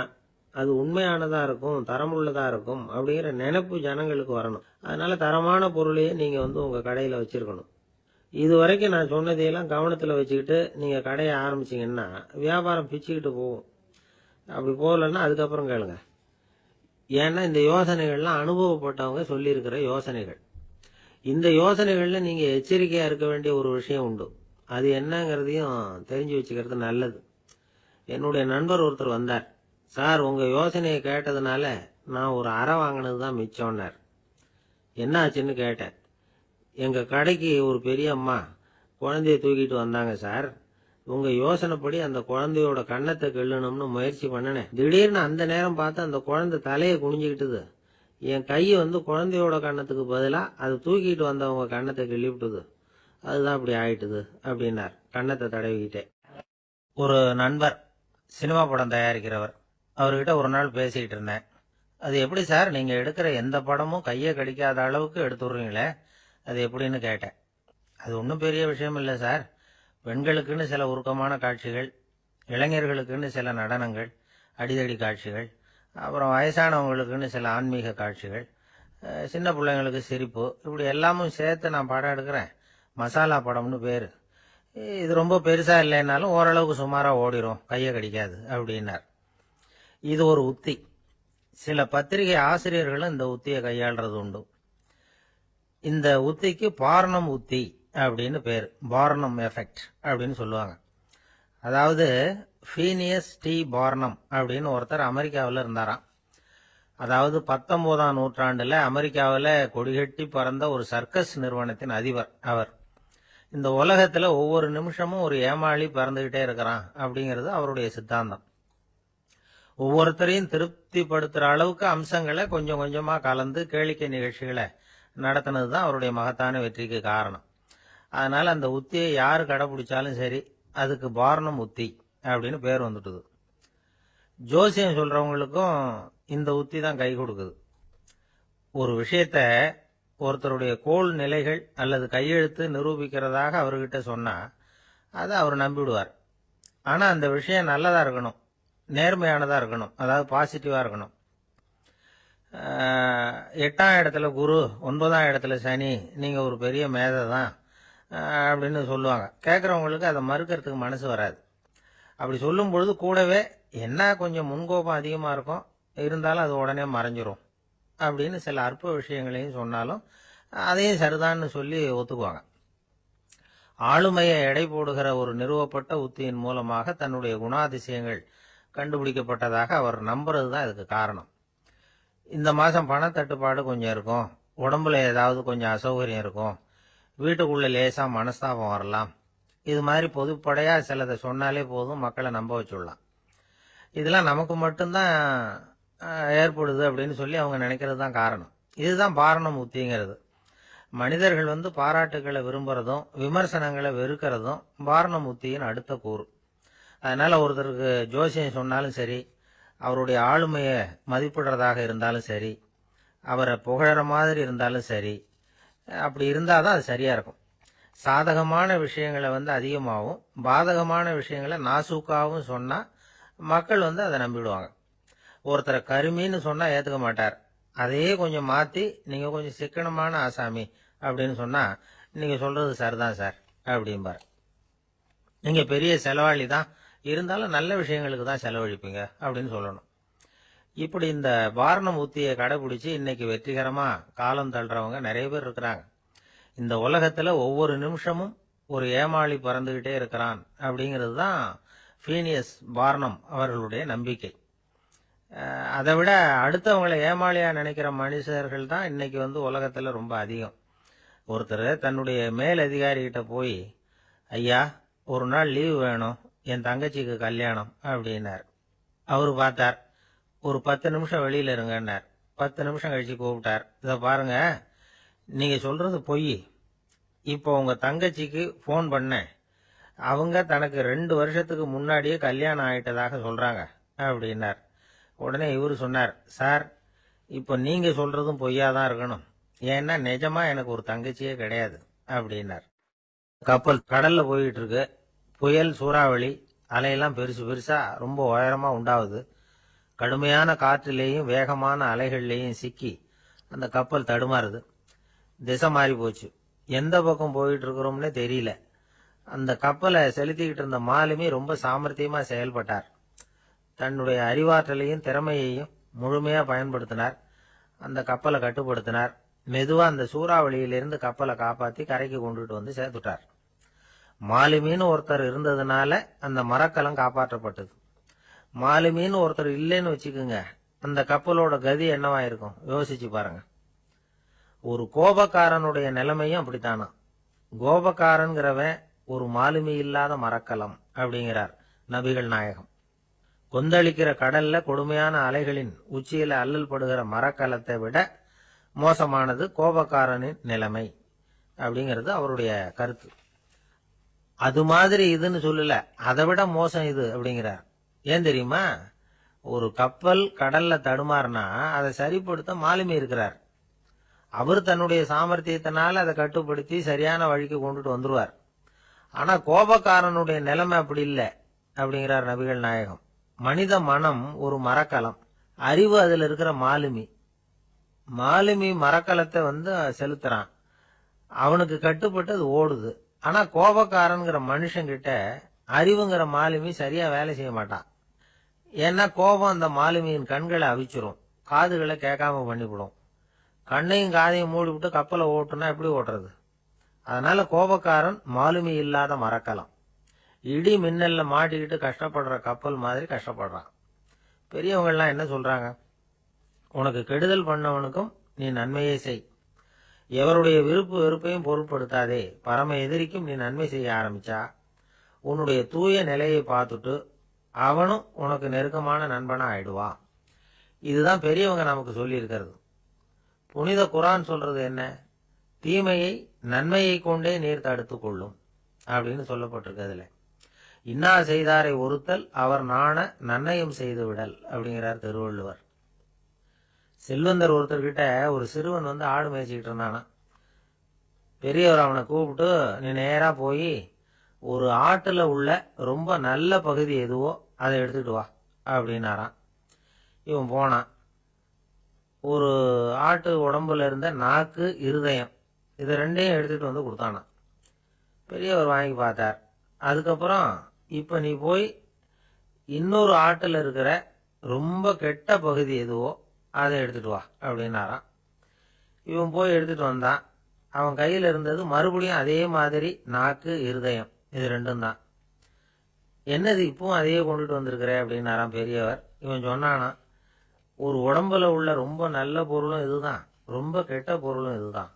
அது உண்மையானதா இருக்கும், தரமுள்ளதா இருக்கும் அப்படிங்கிற நினைப்பு ஜனங்களுக்கு வரணும். அதனால தரமான பொருளையே நீங்க வந்து உங்க கடையில வச்சிருக்கணும். இது வரைக்கும் நான் சொன்னதையெல்லாம் கவனத்துல வச்சுக்கிட்டு நீங்க கடையை ஆரம்பிச்சீங்கன்னா வியாபாரம் பிச்சுக்கிட்டு போகும். அப்படி போகலன்னா அதுக்கப்புறம் கேளுங்க. ஏன்னா இந்த யோசனைகள்லாம் அனுபவப்பட்டவங்க சொல்லியிருக்கிற யோசனைகள். இந்த யோசனைகள்ல நீங்க எச்சரிக்கையா இருக்க வேண்டிய ஒரு விஷயம் உண்டு. அது என்னங்கிறதையும் தெரிஞ்சு வச்சுக்கிறது நல்லது. என்னுடைய நண்பர் ஒருத்தர் வந்தார். சார், உங்க யோசனையை கேட்டதுனால நான் ஒரு அறை வாங்கினது தான் மிச்சம்னார். என்ன ஆச்சுன்னு கேட்டேன். எங்க கடைக்கு ஒரு பெரிய அம்மா குழந்தைய தூக்கிட்டு வந்தாங்க சார். உங்க யோசனைப்படி அந்த குழந்தையோட கண்ணத்தை கிள்ளணும்னு முயற்சி பண்ணினேன். திடீர்னு அந்த நேரம் பார்த்து அந்த குழந்தை தலையை குனிஞ்சுக்கிட்டுது. என் கையை வந்து குழந்தையோட கண்ணத்துக்கு பதிலா அது தூக்கிட்டு வந்தவங்க கண்ணத்தை கிள்ளி விட்டுது. அதுதான் அப்படி ஆயிட்டுது அப்படின்னார் கண்ணத்தை தடவிக்கிட்டே. ஒரு நண்பர் சினிமா படம் தயாரிக்கிறவர், அவர்கிட்ட ஒரு நாள் பேசிக்கிட்டு இருந்தேன். அது எப்படி சார், நீங்க எடுக்கிற எந்த படமும் கையை கடிக்காத அளவுக்கு எடுத்துடுறீங்களே, அது எப்படின்னு கேட்டேன். அது ஒன்றும் பெரிய விஷயம் இல்லை சார். பெண்களுக்குன்னு சில உருக்கமான காட்சிகள், இளைஞர்களுக்குன்னு சில நடனங்கள், அடிதடி காட்சிகள், அப்புறம் வயசானவங்களுக்குன்னு சில ஆன்மீக காட்சிகள், சின்ன பிள்ளைங்களுக்கு சிரிப்பு, இப்படி எல்லாமும் சேர்த்து நான் படம் எடுக்கிறேன். மசாலா படம்னு பேரு. இது ரொம்ப பெருசா இல்லைன்னாலும் ஓரளவுக்கு சுமாரா ஓடிரும், கையை கடிக்காது அப்படின்னார். இது ஒரு உத்தி. சில பத்திரிகை ஆசிரியர்களும் இந்த உத்தியை கையாளுறது உண்டு. இந்த உத்திக்கு பார்னம் உத்தி அப்படின்னு பேரு. பார்னம் எஃபெக்ட் அப்படின்னு சொல்லுவாங்க. அதாவது ஃபீனியஸ் டி பார்னம் அப்படின்னு ஒருத்தர் அமெரிக்காவில் இருந்தாராம். அதாவது 19ஆம் நூற்றாண்டுல அமெரிக்காவில் கொடிகட்டி பறந்த ஒரு சர்க்கஸ் நிறுவனத்தின் அதிபர் அவர். இந்த உலகத்துல ஒவ்வொரு நிமிஷமும் ஒரு ஏமாளி பறந்துகிட்டே இருக்கிறான் அப்படிங்கிறது அவருடைய சித்தாந்தம். ஒவ்வொருத்தரையும் திருப்திப்படுத்துற அளவுக்கு அம்சங்களை கொஞ்சம் கொஞ்சமா கலந்து கேளிக்கை நிகழ்ச்சிகளை நடத்தினதுதான் அவருடைய மகத்தான வெற்றிக்கு காரணம். அதனால அந்த உத்தியை யாரு கடைபிடிச்சாலும் சரி, அதுக்கு பார்னம் உத்தி அப்படின்னு பேர் வந்துட்டுது. ஜோசியம் சொல்றவங்களுக்கும் இந்த உத்தி தான் கை கொடுக்குது. ஒரு விஷயத்த ஒருத்தருடைய கோள் நிலைகள் அல்லது கையெழுத்து நிரூபிக்கிறதாக அவர்கிட்ட சொன்னா அதை அவர் நம்பிவிடுவார். ஆனா அந்த விஷயம் நல்லதா இருக்கணும், நேர்மையானதா இருக்கணும், அதாவது பாசிட்டிவா இருக்கணும். 8ஆம் இடத்துல குரு, 9ஆம் இடத்துல சனி, நீங்க ஒரு பெரிய மேதை தான் அப்படின்னு சொல்லுவாங்க. கேட்கறவங்களுக்கு அதை மறுக்கிறதுக்கு மனசு வராது. அப்படி சொல்லும் பொழுது கூடவே என்ன கொஞ்சம் முன்கோபம் அதிகமா இருக்கும், இருந்தாலும் அது உடனே மறைஞ்சிரும் அப்படின்னு சில அற்ப விஷயங்களையும் சொன்னாலும் அதையும் சரிதான்னு சொல்லி ஒத்துக்குவாங்க. ஆளுமையை எடை போடுகிற ஒரு நிறுவப்பட்ட உத்தியின் மூலமாக தன்னுடைய குணாதிசயங்கள் கண்டுபிடிக்கப்பட்டதாக அவர் நம்புறது தான் இதுக்கு காரணம். இந்த மாசம் பணத்தட்டுப்பாடு கொஞ்சம் இருக்கும், உடம்புல ஏதாவது கொஞ்சம் அசௌகரியம் இருக்கும், வீட்டுக்குள்ள லேசா மனஸ்தாபம் வரலாம், இது மாதிரி பொதுப்படையா சிலதை சொன்னாலே போதும், மக்களை நம்ப வச்சுடலாம். இதெல்லாம் நமக்கு மட்டும்தான் ஏற்படுது அப்படின்னு சொல்லி அவங்க நினைக்கிறது தான் காரணம். இதுதான் பார்னம் உத்திங்கிறது. மனிதர்கள் பாராட்டுகளை விரும்புறதும் விமர்சனங்களை வெறுக்கிறதும் பார்னம் உத்தியின் அடுத்த கூறு. அதனால ஒருத்தருக்கு ஜோசியம் சொன்னாலும் சரி, அவருடைய ஆளுமையை மதிப்பிடுறதாக இருந்தாலும் சரி, அவரை புகழற மாதிரி இருந்தாலும் சரி, அப்படி இருந்தாதான் அது சரியா இருக்கும். சாதகமான விஷயங்களை அதிகமாகவும் பாதகமான விஷயங்களை நாசூக்காவும் சொன்னா மக்கள் அதை நம்பிடுவாங்க. ஒருத்தரை கருமின்னு சொன்னா ஏத்துக்க மாட்டார். அதையே கொஞ்சம் மாத்தி நீங்க கொஞ்சம் சிக்கனமான ஆசாமி அப்படின்னு சொன்னா நீங்க சொல்றது சரிதான் சார் அப்படிம்பார். நீங்க பெரிய செலவாளி தான், இருந்தாலும் நல்ல விஷயங்களுக்கு தான் செலவழிப்பீங்க அப்படின்னு சொல்லணும். இப்படி இந்த பார்னம் உத்தியை கடைபிடிச்சு இன்னைக்கு வெற்றிகரமா காலம் தள்ளுறவங்க நிறைய பேர் இருக்கிறாங்க. இந்த உலகத்துல ஒவ்வொரு நிமிஷமும் ஒரு ஏமாளி பறந்துகிட்டே இருக்கிறான் அப்படிங்கிறது தான் ஃபீனியஸ் பார்னம் அவர்களுடைய நம்பிக்கை. அதை விட அடுத்தவங்களை ஏமாளியா நினைக்கிற மனுஷர்கள் தான் இன்னைக்கு உலகத்துல ரொம்ப அதிகம். ஒருத்தர் தன்னுடைய மேல் அதிகாரிகிட்ட போய், ஐயா ஒரு நாள் லீவு வேணும், என் தங்கச்சிக்கு கல்யாணம் அப்படின்னார். அவரு பார்த்தார், ஒரு 10 நிமிஷம் வெளியில இருங்கன்னார். 10 நிமிஷம் கழிச்சு கூப்பிட்டார், இத பாருங்க, நீங்க சொல்றது பொய். இப்போ உங்க தங்கச்சிக்கு போன் பண்ணேன், அவங்க தனக்கு 2 வருஷத்துக்கு முன்னாடியே கல்யாணம் ஆயிட்டதாக சொல்றாங்க அப்படின்னார். உடனே இவரு சொன்னார், சார் இப்போ நீங்க சொல்றதும் பொய்யாதான் இருக்கணும், ஏன்னா நிஜமா எனக்கு ஒரு தங்கச்சியே கிடையாது அப்படின்னார். கப்பல் கடல்ல போயிட்டு இருக்கு, புயல் சூறாவளி, அலையெல்லாம் பெருசு பெருசா ரொம்ப உயரமா உண்டாகுது. கடுமையான காற்றிலேயும் வேகமான அலைகள்லேயும் சிக்கி அந்த கப்பல் தடுமாறுது. திசை மாறி போச்சு, எந்த பக்கம் போயிட்டு இருக்கிறோம்னே தெரியல. அந்த கப்பலை செலுத்திக்கிட்டு இருந்த மாலுமி ரொம்ப சாமர்த்தியமா செயல்பட்டார். தன்னுடைய அறிவாற்றலையும் திறமையையும் முழுமையா பயன்படுத்தினார். அந்த கப்பலை கட்டுப்படுத்தினார். மெதுவா அந்த சூறாவளியிலிருந்து கப்பலை காப்பாத்தி கரைக்கு கொண்டுட்டு சேர்த்துட்டார். மாலுமின்னு ஒருத்தர் இருந்ததுனால அந்த மரக்கலம் காப்பாற்றப்பட்டது. மாலுமின்னு ஒருத்தர் இல்லைன்னு வச்சுக்குங்க, அந்த கப்பலோட கதி என்னவா இருக்கும் யோசிச்சு பாருங்க. ஒரு கோபக்காரனுடைய நிலைமையும் அப்படித்தானா. கோபக்காரன்கிறவன் ஒரு மாலுமி இல்லாத மரக்கலம் அப்படிங்கிறார் நபிகள் நாயகம். கொந்தளிக்கிற கடல்ல கொடுமையான அலைகளின் உச்சியில அல்லல் படுகிற மரக்கலத்தை விட மோசமானது கோபக்காரனின் நிலைமை அப்படிங்கிறது அவருடைய கருத்து. அது மாதிரி இதுன்னு சொல்லல, அதை விட மோசம் இது அப்படிங்கிறார். ஏன் தெரியுமா? ஒரு கப்பல் கடல்ல தடுமாறினா அதை சரிப்படுத்த மாலுமி இருக்கிறார். அவர் தன்னுடைய சாமர்த்தியத்தினால அதை கட்டுப்படுத்தி சரியான வழிக்கு கொண்டுட்டு வந்துருவார். ஆனா கோபக்காரனுடைய நிலைமை அப்படி இல்லை அப்படிங்கிறார் நபிகள் நாயகம். மனித மனம் ஒரு மரக்கலம், அறிவு அதுல இருக்கிற மாலுமி. மாலுமி மரக்கலத்தை செலுத்துறான். அவனுக்கு கட்டுப்பட்டு அது ஓடுது. ஆனா கோபக்காரன்கிற மனுஷங்கிட்ட அறிவுங்கிற மாலுமி சரியா வேலை செய்ய மாட்டான். ஏன்னா கோபம் அந்த மாலுமியின் கண்களை அவிச்சிரும், காதுகளை கேட்காம பண்ணிவிடும். கண்ணையும் காதையும் மூடிவிட்டு கப்பலை ஓட்டுனா எப்படி ஓட்டுறது? அதனால கோபக்காரன் மாலுமி இல்லாத மரக்கலம். இடி மின்னல்ல மாட்டிக்கிட்டு கஷ்டப்படுற கப்பல் மாதிரி கஷ்டப்படுறான். பெரியவங்கள்லாம் என்ன சொல்றாங்க? உனக்கு கெடுதல் பண்ணவனுக்கும் நீ நன்மையே செய். எவருடைய விருப்பு வெறுப்பையும் பொருட்படுத்தாதே. பரம எதிரிக்கும் நீ நன்மை செய்ய ஆரம்பிச்சா உன்னுடைய தூய நிலையை பார்த்துட்டு அவனும் உனக்கு நெருக்கமான நண்பனா ஆயிடுவான். இதுதான் பெரியவங்க நமக்கு சொல்லி இருக்கிறது. புனித குரான் சொல்றது என்ன? தீமையை நன்மையை கொண்டே நீர் தடுத்து கொள்ளும் அப்படின்னு சொல்லப்பட்டிருக்கு. அதுல இன்னா செய்தாரை ஒருத்தல் அவர் நாண நன்னயம் செய்து விடல் அப்படிங்கிறார் திருவள்ளுவர். செல்வந்தர் ஒருத்தர்கிட்ட ஒரு சிறுவன் ஆடு மேய்ச்சிக்கிட்டு இருந்தானா. பெரியவர் அவனை கூப்பிட்டு, நீ நேரா போய் ஒரு ஆட்டுல உள்ள ரொம்ப நல்ல பகுதி எதுவோ அதை எடுத்துட்டு வா அப்படின்னாராம். இவன் போனான். ஒரு ஆட்டு உடம்புல இருந்த நாக்கு, இருதயம், இது ரெண்டையும் எடுத்துட்டு கொடுத்தானான். பெரியவர் வாங்கி பார்த்தார். அதுக்கப்புறம் இப்ப நீ போய் இன்னொரு ஆட்டுல இருக்கிற ரொம்ப கெட்ட பகுதி எதுவோ அதை எடுத்துட்டு வா அப்படின்னாராம். இவன் போய் எடுத்துட்டு வந்தான். அவன் கையில இருந்தது மறுபடியும் அதே மாதிரி நாக்கு, இருதயம், இது ரெண்டும் தான். என்னது இப்பவும் அதையே கொண்டுட்டு வந்திருக்கிற அப்படின்னாராம் பெரியவர். இவன் சொன்னானா, ஒரு உடம்புல உள்ள ரொம்ப நல்ல பொருளும் இதுதான், ரொம்ப கெட்ட பொருளும் இதுதான்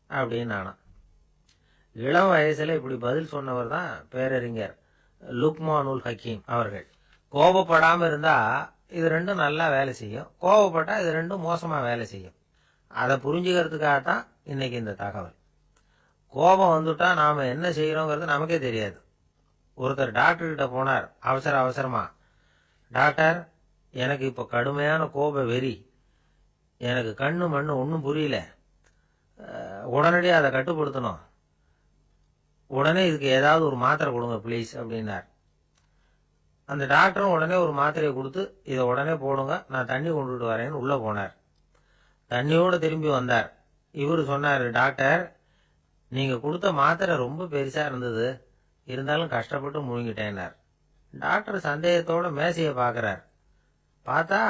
அப்படின்னானா. இளம் வயசுல இப்படி பதில் சொன்னவர் தான் பேரறிஞர் லுக்மானுல் ஹக்கீம் அவர்கள். கோபப்படாம இருந்தா இது ரெண்டும் நல்லா வேலை செய்யும், கோபப்பட்டா இது ரெண்டும் மோசமா வேலை செய்யும். அதை புரிஞ்சுக்கிறதுக்காகத்தான் இன்னைக்கு இந்த தகவல். கோபம் வந்துட்டா நாம என்ன செய்யறோங்கிறது நமக்கே தெரியாது. ஒருத்தர் டாக்டர் கிட்ட போனார் அவசரமா. டாக்டர், எனக்கு இப்ப கடுமையான கோப வெறி, எனக்கு கண்ணு மண்ணு ஒன்னும் புரியல, உடனடியாக அதை கட்டுப்படுத்தணும், உடனே இதுக்கு ஏதாவது ஒரு மாத்திரை கொடுங்க ப்ளீஸ் அப்படின்னார். அந்த டாக்டரும் உடனே ஒரு மாத்திரையை கொடுத்து, இதை உடனே போடுங்க, நான் தண்ணி கொண்டுட்டு வரேன்னு உள்ள போனார். தண்ணியோட திரும்பி வந்தார். இவரு சொன்னாரு, டாக்டர், நீங்க கொடுத்த மாத்திரை ரொம்ப பெருசா இருந்தது, இருந்தாலும் கஷ்டப்பட்டு முழுங்கிட்டேன்னார். டாக்டர் சந்தேகத்தோட மேசையை பாக்குறார். பார்த்தா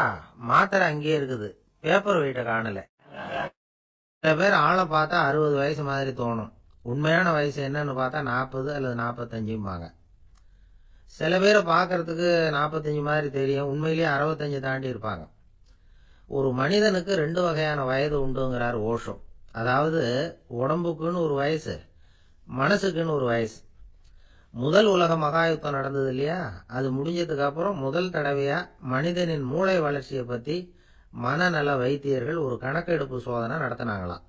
மாத்திரை அங்கேயே இருக்குது, பேப்பர் வெயிட்ட காணல. சில பேர் ஆளை பார்த்தா 60 வயசு மாதிரி தோணும், உண்மையான வயசு என்னன்னு பார்த்தா 40 அல்லது 45. சில பேரை பார்க்கறதுக்கு 45 மாதிரி தெரியும், உண்மையிலேயே 65 தாண்டி இருப்பாங்க. ஒரு மனிதனுக்கு 2 வகையான வயது உண்டுங்கிறார் ஓஷோ. அதாவது உடம்புக்குன்னு ஒரு வயசு, மனசுக்குன்னு ஒரு வயசு. முதல் உலக மகாயுத்தம் நடந்தது இல்லையா, அது முடிஞ்சதுக்கு அப்புறம் முதல் தடவையா மனிதனின் மூளை வளர்ச்சியை பத்தி மனநல வைத்தியர்கள் ஒரு கணக்கெடுப்பு சோதனை நடத்தினாங்களாம்.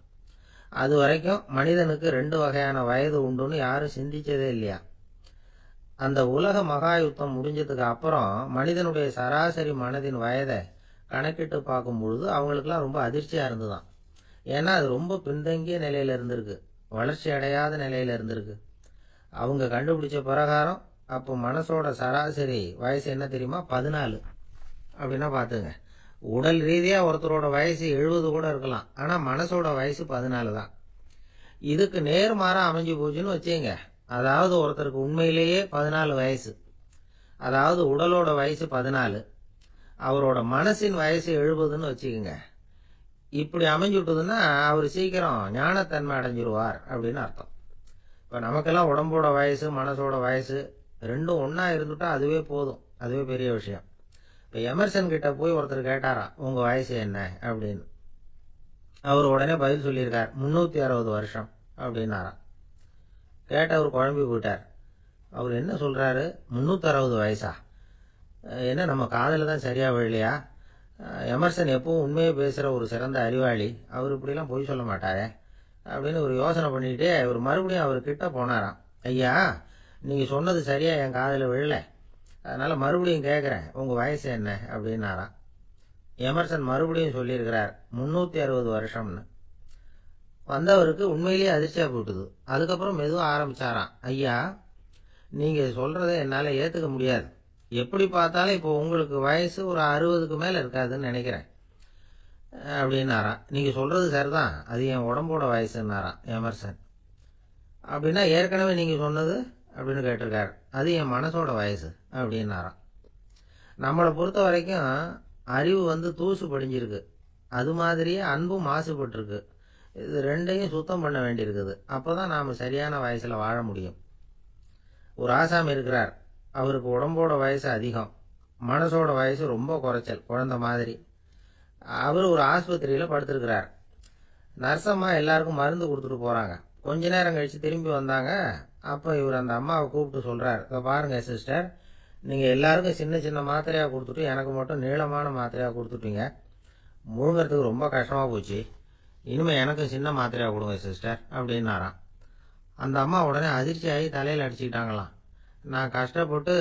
அது வரைக்கும் மனிதனுக்கு 2 வகையான வயது உண்டுன்னு யாரும் சிந்திச்சதே இல்லையா. அந்த உலக மகாயுத்தம் முடிஞ்சதுக்கு அப்புறம் மனிதனுடைய சராசரி மனதின் வயதை கணக்கிட்டு பார்க்கும் பொழுது அவங்களுக்குலாம் ரொம்ப அதிர்ச்சியா இருந்துதான். ஏன்னா அது ரொம்ப பின்தங்கிய நிலையில இருந்திருக்கு, வளர்ச்சி அடையாத நிலையில இருந்திருக்கு. அவங்க கண்டுபிடிச்ச பிரகாரம் அப்போ மனசோட சராசரி வயசு என்ன தெரியுமா? 14. அப்படின்னா பாத்துங்க, உடல் ரீதியா ஒருத்தரோட வயசு 70 கூட இருக்கலாம், ஆனா மனசோட வயசு 14 தான். இதுக்கு நேர்மாறா அமைஞ்சு போச்சுன்னு வச்சுங்க. அதாவது ஒருத்தருக்கு உண்மையிலேயே 14 வயசு, அதாவது உடலோட வயசு 14, அவரோட மனசின் வயசு 70ன்னு வச்சுக்கோங்க. இப்படி அமைஞ்சுட்டுதுன்னா அவர் சீக்கிரம் ஞானத்தன்மை அடைஞ்சிருவார் அப்படின்னு அர்த்தம். இப்ப நமக்கெல்லாம் உடம்போட வயசு மனசோட வயசு ரெண்டும் ஒன்னா இருந்துட்டா அதுவே போதும், அதுவே பெரிய விஷயம். இப்ப எமர்சன் கிட்ட போய் ஒருத்தர் கேட்டாராம், உங்க வயசு என்ன அப்படின்னு. அவர் உடனே பதில் சொல்லியிருக்கார், 360 வருஷம் அப்படின்னாராம். கேட்டவர் குழம்பி போயிட்டார். அவர் என்ன சொல்றாரு, 360 வயசா? என்ன நம்ம காதல தான் சரியா விழலையா? எமர்சன் எப்பவும் உண்மையை பேசுற ஒரு சிறந்த அறிவாளி, அவர் இப்படிலாம் பொய் சொல்ல மாட்டாரே அப்படின்னு ஒரு யோசனை பண்ணிட்டு இவர் மறுபடியும் அவர் கிட்ட போனாராம். ஐயா, நீங்க சொன்னது சரியா என் காதல விழல, அதனால மறுபடியும் கேட்கிறேன், உங்க வயசு என்ன அப்படின்னாராம். எமர்சன் மறுபடியும் சொல்லியிருக்கிறார், 360 வருஷம்னு. வந்தவருக்கு உண்மையிலேயே அதிர்ச்சியா போட்டுது. அதுக்கப்புறம் மெதுவா ஆரம்பிச்சாராம், ஐயா, நீங்க சொல்றதை என்னால ஏத்துக்க முடியாது. எப்படி பார்த்தாலும் இப்போ உங்களுக்கு வயசு ஒரு 60க்கு மேல இருக்காதுன்னு நினைக்கிறேன். அப்படின்னாராம். நீங்கள் சொல்கிறது சரிதான், அது என் உடம்போட வயசுன்னாராம் எமர்சன். அப்படின்னா ஏற்கனவே நீங்கள் சொன்னது அப்படின்னு கேட்டிருக்காரு, அது என் மனசோட வயசு அப்படின்னாராம். நம்மளை பொறுத்த வரைக்கும் அறிவு தூசு படிஞ்சிருக்கு, அது மாதிரியே அன்பும் மாசுபட்டிருக்கு. இது ரெண்டையும் சுத்தம் பண்ண வேண்டியிருக்குது. அப்போ தான் நாம் சரியான வயசில் வாழ முடியும். ஒரு ஆசாமி இருக்கிறார், அவருக்கு உடம்போட வயசு அதிகம், மனசோட வயசு ரொம்ப குறைச்சல், குழந்தை மாதிரி. அவர் ஒரு ஆஸ்பத்திரியில் படுத்திருக்கிறார். நர்சம்மா எல்லாருக்கும் மருந்து கொடுத்துட்டு போகிறாங்க. கொஞ்ச நேரம் கழித்து திரும்பி வந்தாங்க. அப்போ இவர் அந்த அம்மாவை கூப்பிட்டு சொல்கிறார், இப்போ பாருங்கள் சிஸ்டர், நீங்கள் எல்லாருக்கும் சின்ன சின்ன மாத்திரையாக கொடுத்துட்டு எனக்கு மட்டும் நீளமான மாத்திரையாக கொடுத்துட்டீங்க. முழுங்கிறதுக்கு ரொம்ப கஷ்டமாக போச்சு. இனிமேல் எனக்கு சின்ன மாத்திரையாக கொடுங்க சிஸ்டர் அப்படின்னாராம். அந்த அம்மா உடனே அதிர்ச்சி ஆகி தலையில் அடிச்சுக்கிட்டாங்களாம். நான் கஷ்டப்பட்டு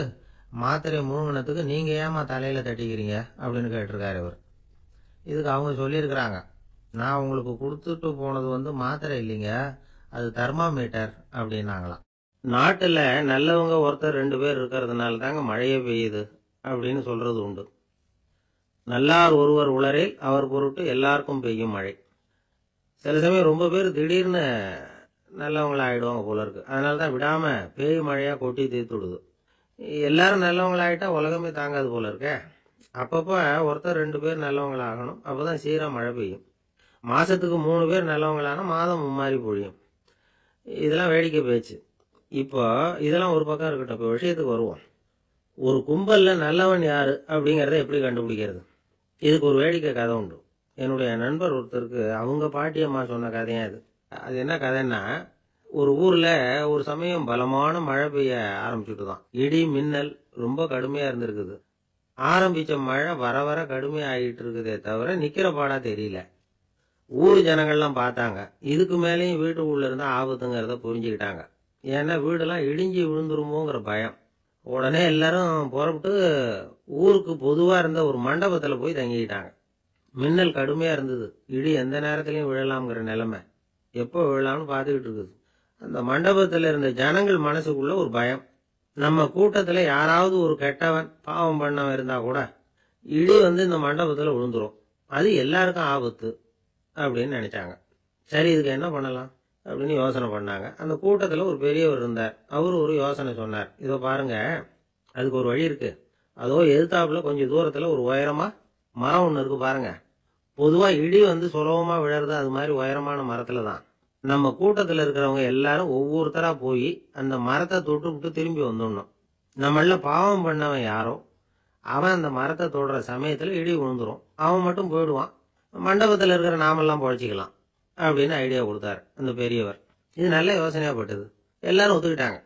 மாத்திரை முழுங்கினதுக்கு நீங்கள் ஏமா தலையில் தட்டிக்கிறீங்க அப்படின்னு கேட்டிருக்காரு இவர். இதுக்கு அவங்க சொல்லியிருக்கிறாங்க, நான் உங்களுக்கு கொடுத்துட்டு போனது மாத்திரை இல்லைங்க, அது தெர்மாமீட்டர் அப்படின்னாங்களாம். நாட்டில் நல்லவங்க ஒருத்தர் 2 பேர் இருக்கிறதுனால தாங்க மழையே பெய்யுது அப்படின்னு சொல்கிறது உண்டு. நல்லார் ஒருவர் உளரேல் அவர் பொருட்டு எல்லாருக்கும் பெய்யும் மழை. சில சமயம் ரொம்ப பேர் திடீர்னு நல்லவங்களா ஆகிடுவாங்க போல இருக்கு. அதனால தான் விடாமல் பேய் மழையாக கொட்டி தீர்த்துடுது. எல்லாரும் நல்லவங்களாகிட்டா உலகமே தாங்காது போல இருக்க. அப்பப்போ ஒருத்தர் 2 பேர் நல்லவங்களாகணும், அப்போ தான் சீராக மழை பெய்யும். மாதத்துக்கு 3 பேர் நல்லவங்களானா மாதம் மும்மாரி பொழியும். இதெல்லாம் வேடிக்கை பேச்சு. இப்போ இதெல்லாம் ஒரு பக்கம் இருக்கட்டும், இப்போ விஷயத்துக்கு வருவோம். ஒரு கும்பலில் நல்லவன் யார் அப்படிங்கிறத எப்படி கண்டுபிடிக்கிறது? இதுக்கு ஒரு வேடிக்கை கதை உண்டு. என்னுடைய நண்பர் ஒருத்தருக்கு அவங்க பாட்டியம்மா சொன்ன கதையா அது. அது என்ன கதைன்னா, ஒரு ஊரில் ஒரு சமயம் பலமான மழை பெய்ய ஆரம்பிச்சுட்டு தான். இடி மின்னல் ரொம்ப கடுமையாக இருந்திருக்குது. ஆரம்பித்த மழை வர வர கடுமையாகிட்டு இருக்குதே தவிர நிற்கிற பாடா தெரியல. ஊர் ஜனங்கள்லாம் பார்த்தாங்க. இதுக்கு மேலேயும் வீட்டுக்குள்ளே இருந்தால் ஆபத்துங்கிறத புரிஞ்சுக்கிட்டாங்க. ஏன்னா வீடெல்லாம் இடிஞ்சு விழுந்துருமோங்கிற பயம். உடனே எல்லாரும் புறப்பட்டு ஊருக்கு பொதுவாக இருந்த ஒரு மண்டபத்தில் போய் தங்கிக்கிட்டாங்க. மின்னல் கடுமையாக இருந்தது, இடி எந்த நேரத்துலையும் விழலாம்ங்கிற நிலைமை. எப்போ விழலாம்னு பார்த்துக்கிட்டு இருக்குது. அந்த மண்டபத்தில் இருந்த ஜனங்கள் மனசுக்குள்ள ஒரு பயம், நம்ம கூட்டத்தில் யாராவது ஒரு கெட்டவன் பாவம் பண்ணவன் இருந்தால் கூட இடி இந்த மண்டபத்தில் விழுந்துரும், அது எல்லாருக்கும் ஆபத்து அப்படின்னு நினைச்சாங்க. சரி, இதுக்கு என்ன பண்ணலாம் அப்படின்னு யோசனை பண்ணாங்க. அந்த கூட்டத்தில் ஒரு பெரியவர் இருந்தார். அவர் ஒரு யோசனை சொன்னார். இதோ பாருங்க, அதுக்கு ஒரு வழி இருக்கு. அதோ எதிர்த்தாப்புல கொஞ்சம் தூரத்தில் ஒரு உயரமா மரம் ஒன்று இருக்கு பாருங்க. பொதுவாக இடி சுலபமாக விழறது அது மாதிரி உயரமான மரத்தில் தான். நம்ம கூட்டத்தில் இருக்கிறவங்க எல்லாரும் ஒவ்வொருத்தரா போய் அந்த மரத்தை தொட்டு விட்டு திரும்பி வந்துடணும். நம்மள பாவம் பண்ணவன் யாரோ அவன் அந்த மரத்தை தொடுற சமயத்தில் இடி விழுந்துரும், அவன் மட்டும் போயிடுவான், மண்டபத்தில் இருக்கிற நாமெல்லாம் பொழைச்சிக்கலாம் அப்படின்னு ஐடியா கொடுத்தாரு அந்த பெரியவர். இது நல்ல யோசனையாகப்பட்டது. எல்லாரும் ஒத்துக்கிட்டாங்க.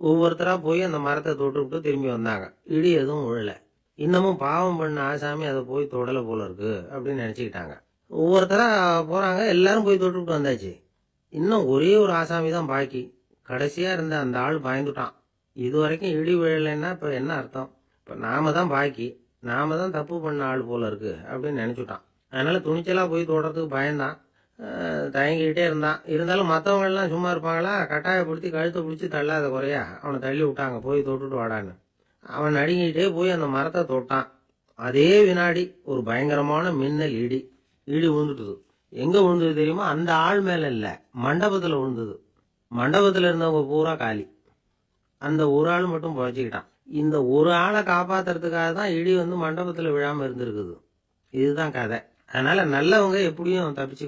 ஒவ்வொருத்தரா போய் அந்த மரத்தை தொட்டு விட்டு திரும்பி வந்தாங்க. இடி எதுவும் விழல. இன்னமும் பாவம் பண்ண ஆசாமி அதை போய் தொடலை போல இருக்கு அப்படின்னு நினச்சிக்கிட்டாங்க. ஒவ்வொருத்தரா போகிறாங்க, எல்லாரும் போய் தொட்டு விட்டு வந்தாச்சு. இன்னும் ஒரே ஒரு ஆசாமி தான் பாக்கி. கடைசியாக இருந்த அந்த ஆள் பயந்துட்டான். இது வரைக்கும் இடி விழலைன்னா இப்போ என்ன அர்த்தம்? இப்போ நாம தான் பாக்கி, நாம தான் தப்பு பண்ண ஆள் போல இருக்கு அப்படின்னு நினச்சிட்டான். அதனால துணிச்சலாக போய் தொடுறதுக்கு பயந்தான், தயங்கிக்கிட்டே இருந்தான். இருந்தாலும் மற்றவங்கெல்லாம் சும்மா இருப்பாங்களா? கட்டாயப்படுத்தி கழுத்தை பிடிச்சி தள்ளாத குறையா அவனை தள்ளி விட்டாங்க, போய் தொட்டுட்டு வாடான்னு. அவன் நடுங்கிட்டே போய் அந்த மரத்தை தொட்டான். அதே வினாடி ஒரு பயங்கரமான மின்னல் இடி விழுந்துட்டுது. எங்க விழுந்தது தெரியுமா? அந்த ஆள் மேல இல்ல, மண்டபத்துல விழுந்தது. மண்டபத்துல இருந்தவங்க பூரா காலி. அந்த ஒரு ஆள் மட்டும் பொழைச்சிக்கிட்டான். இந்த ஒரு ஆளை காப்பாத்துறதுக்காக தான் இடி மண்டபத்துல விழாம இருந்திருக்குது. இதுதான் கதை. அதனால நல்லவங்க எப்படியும் தப்பிச்சு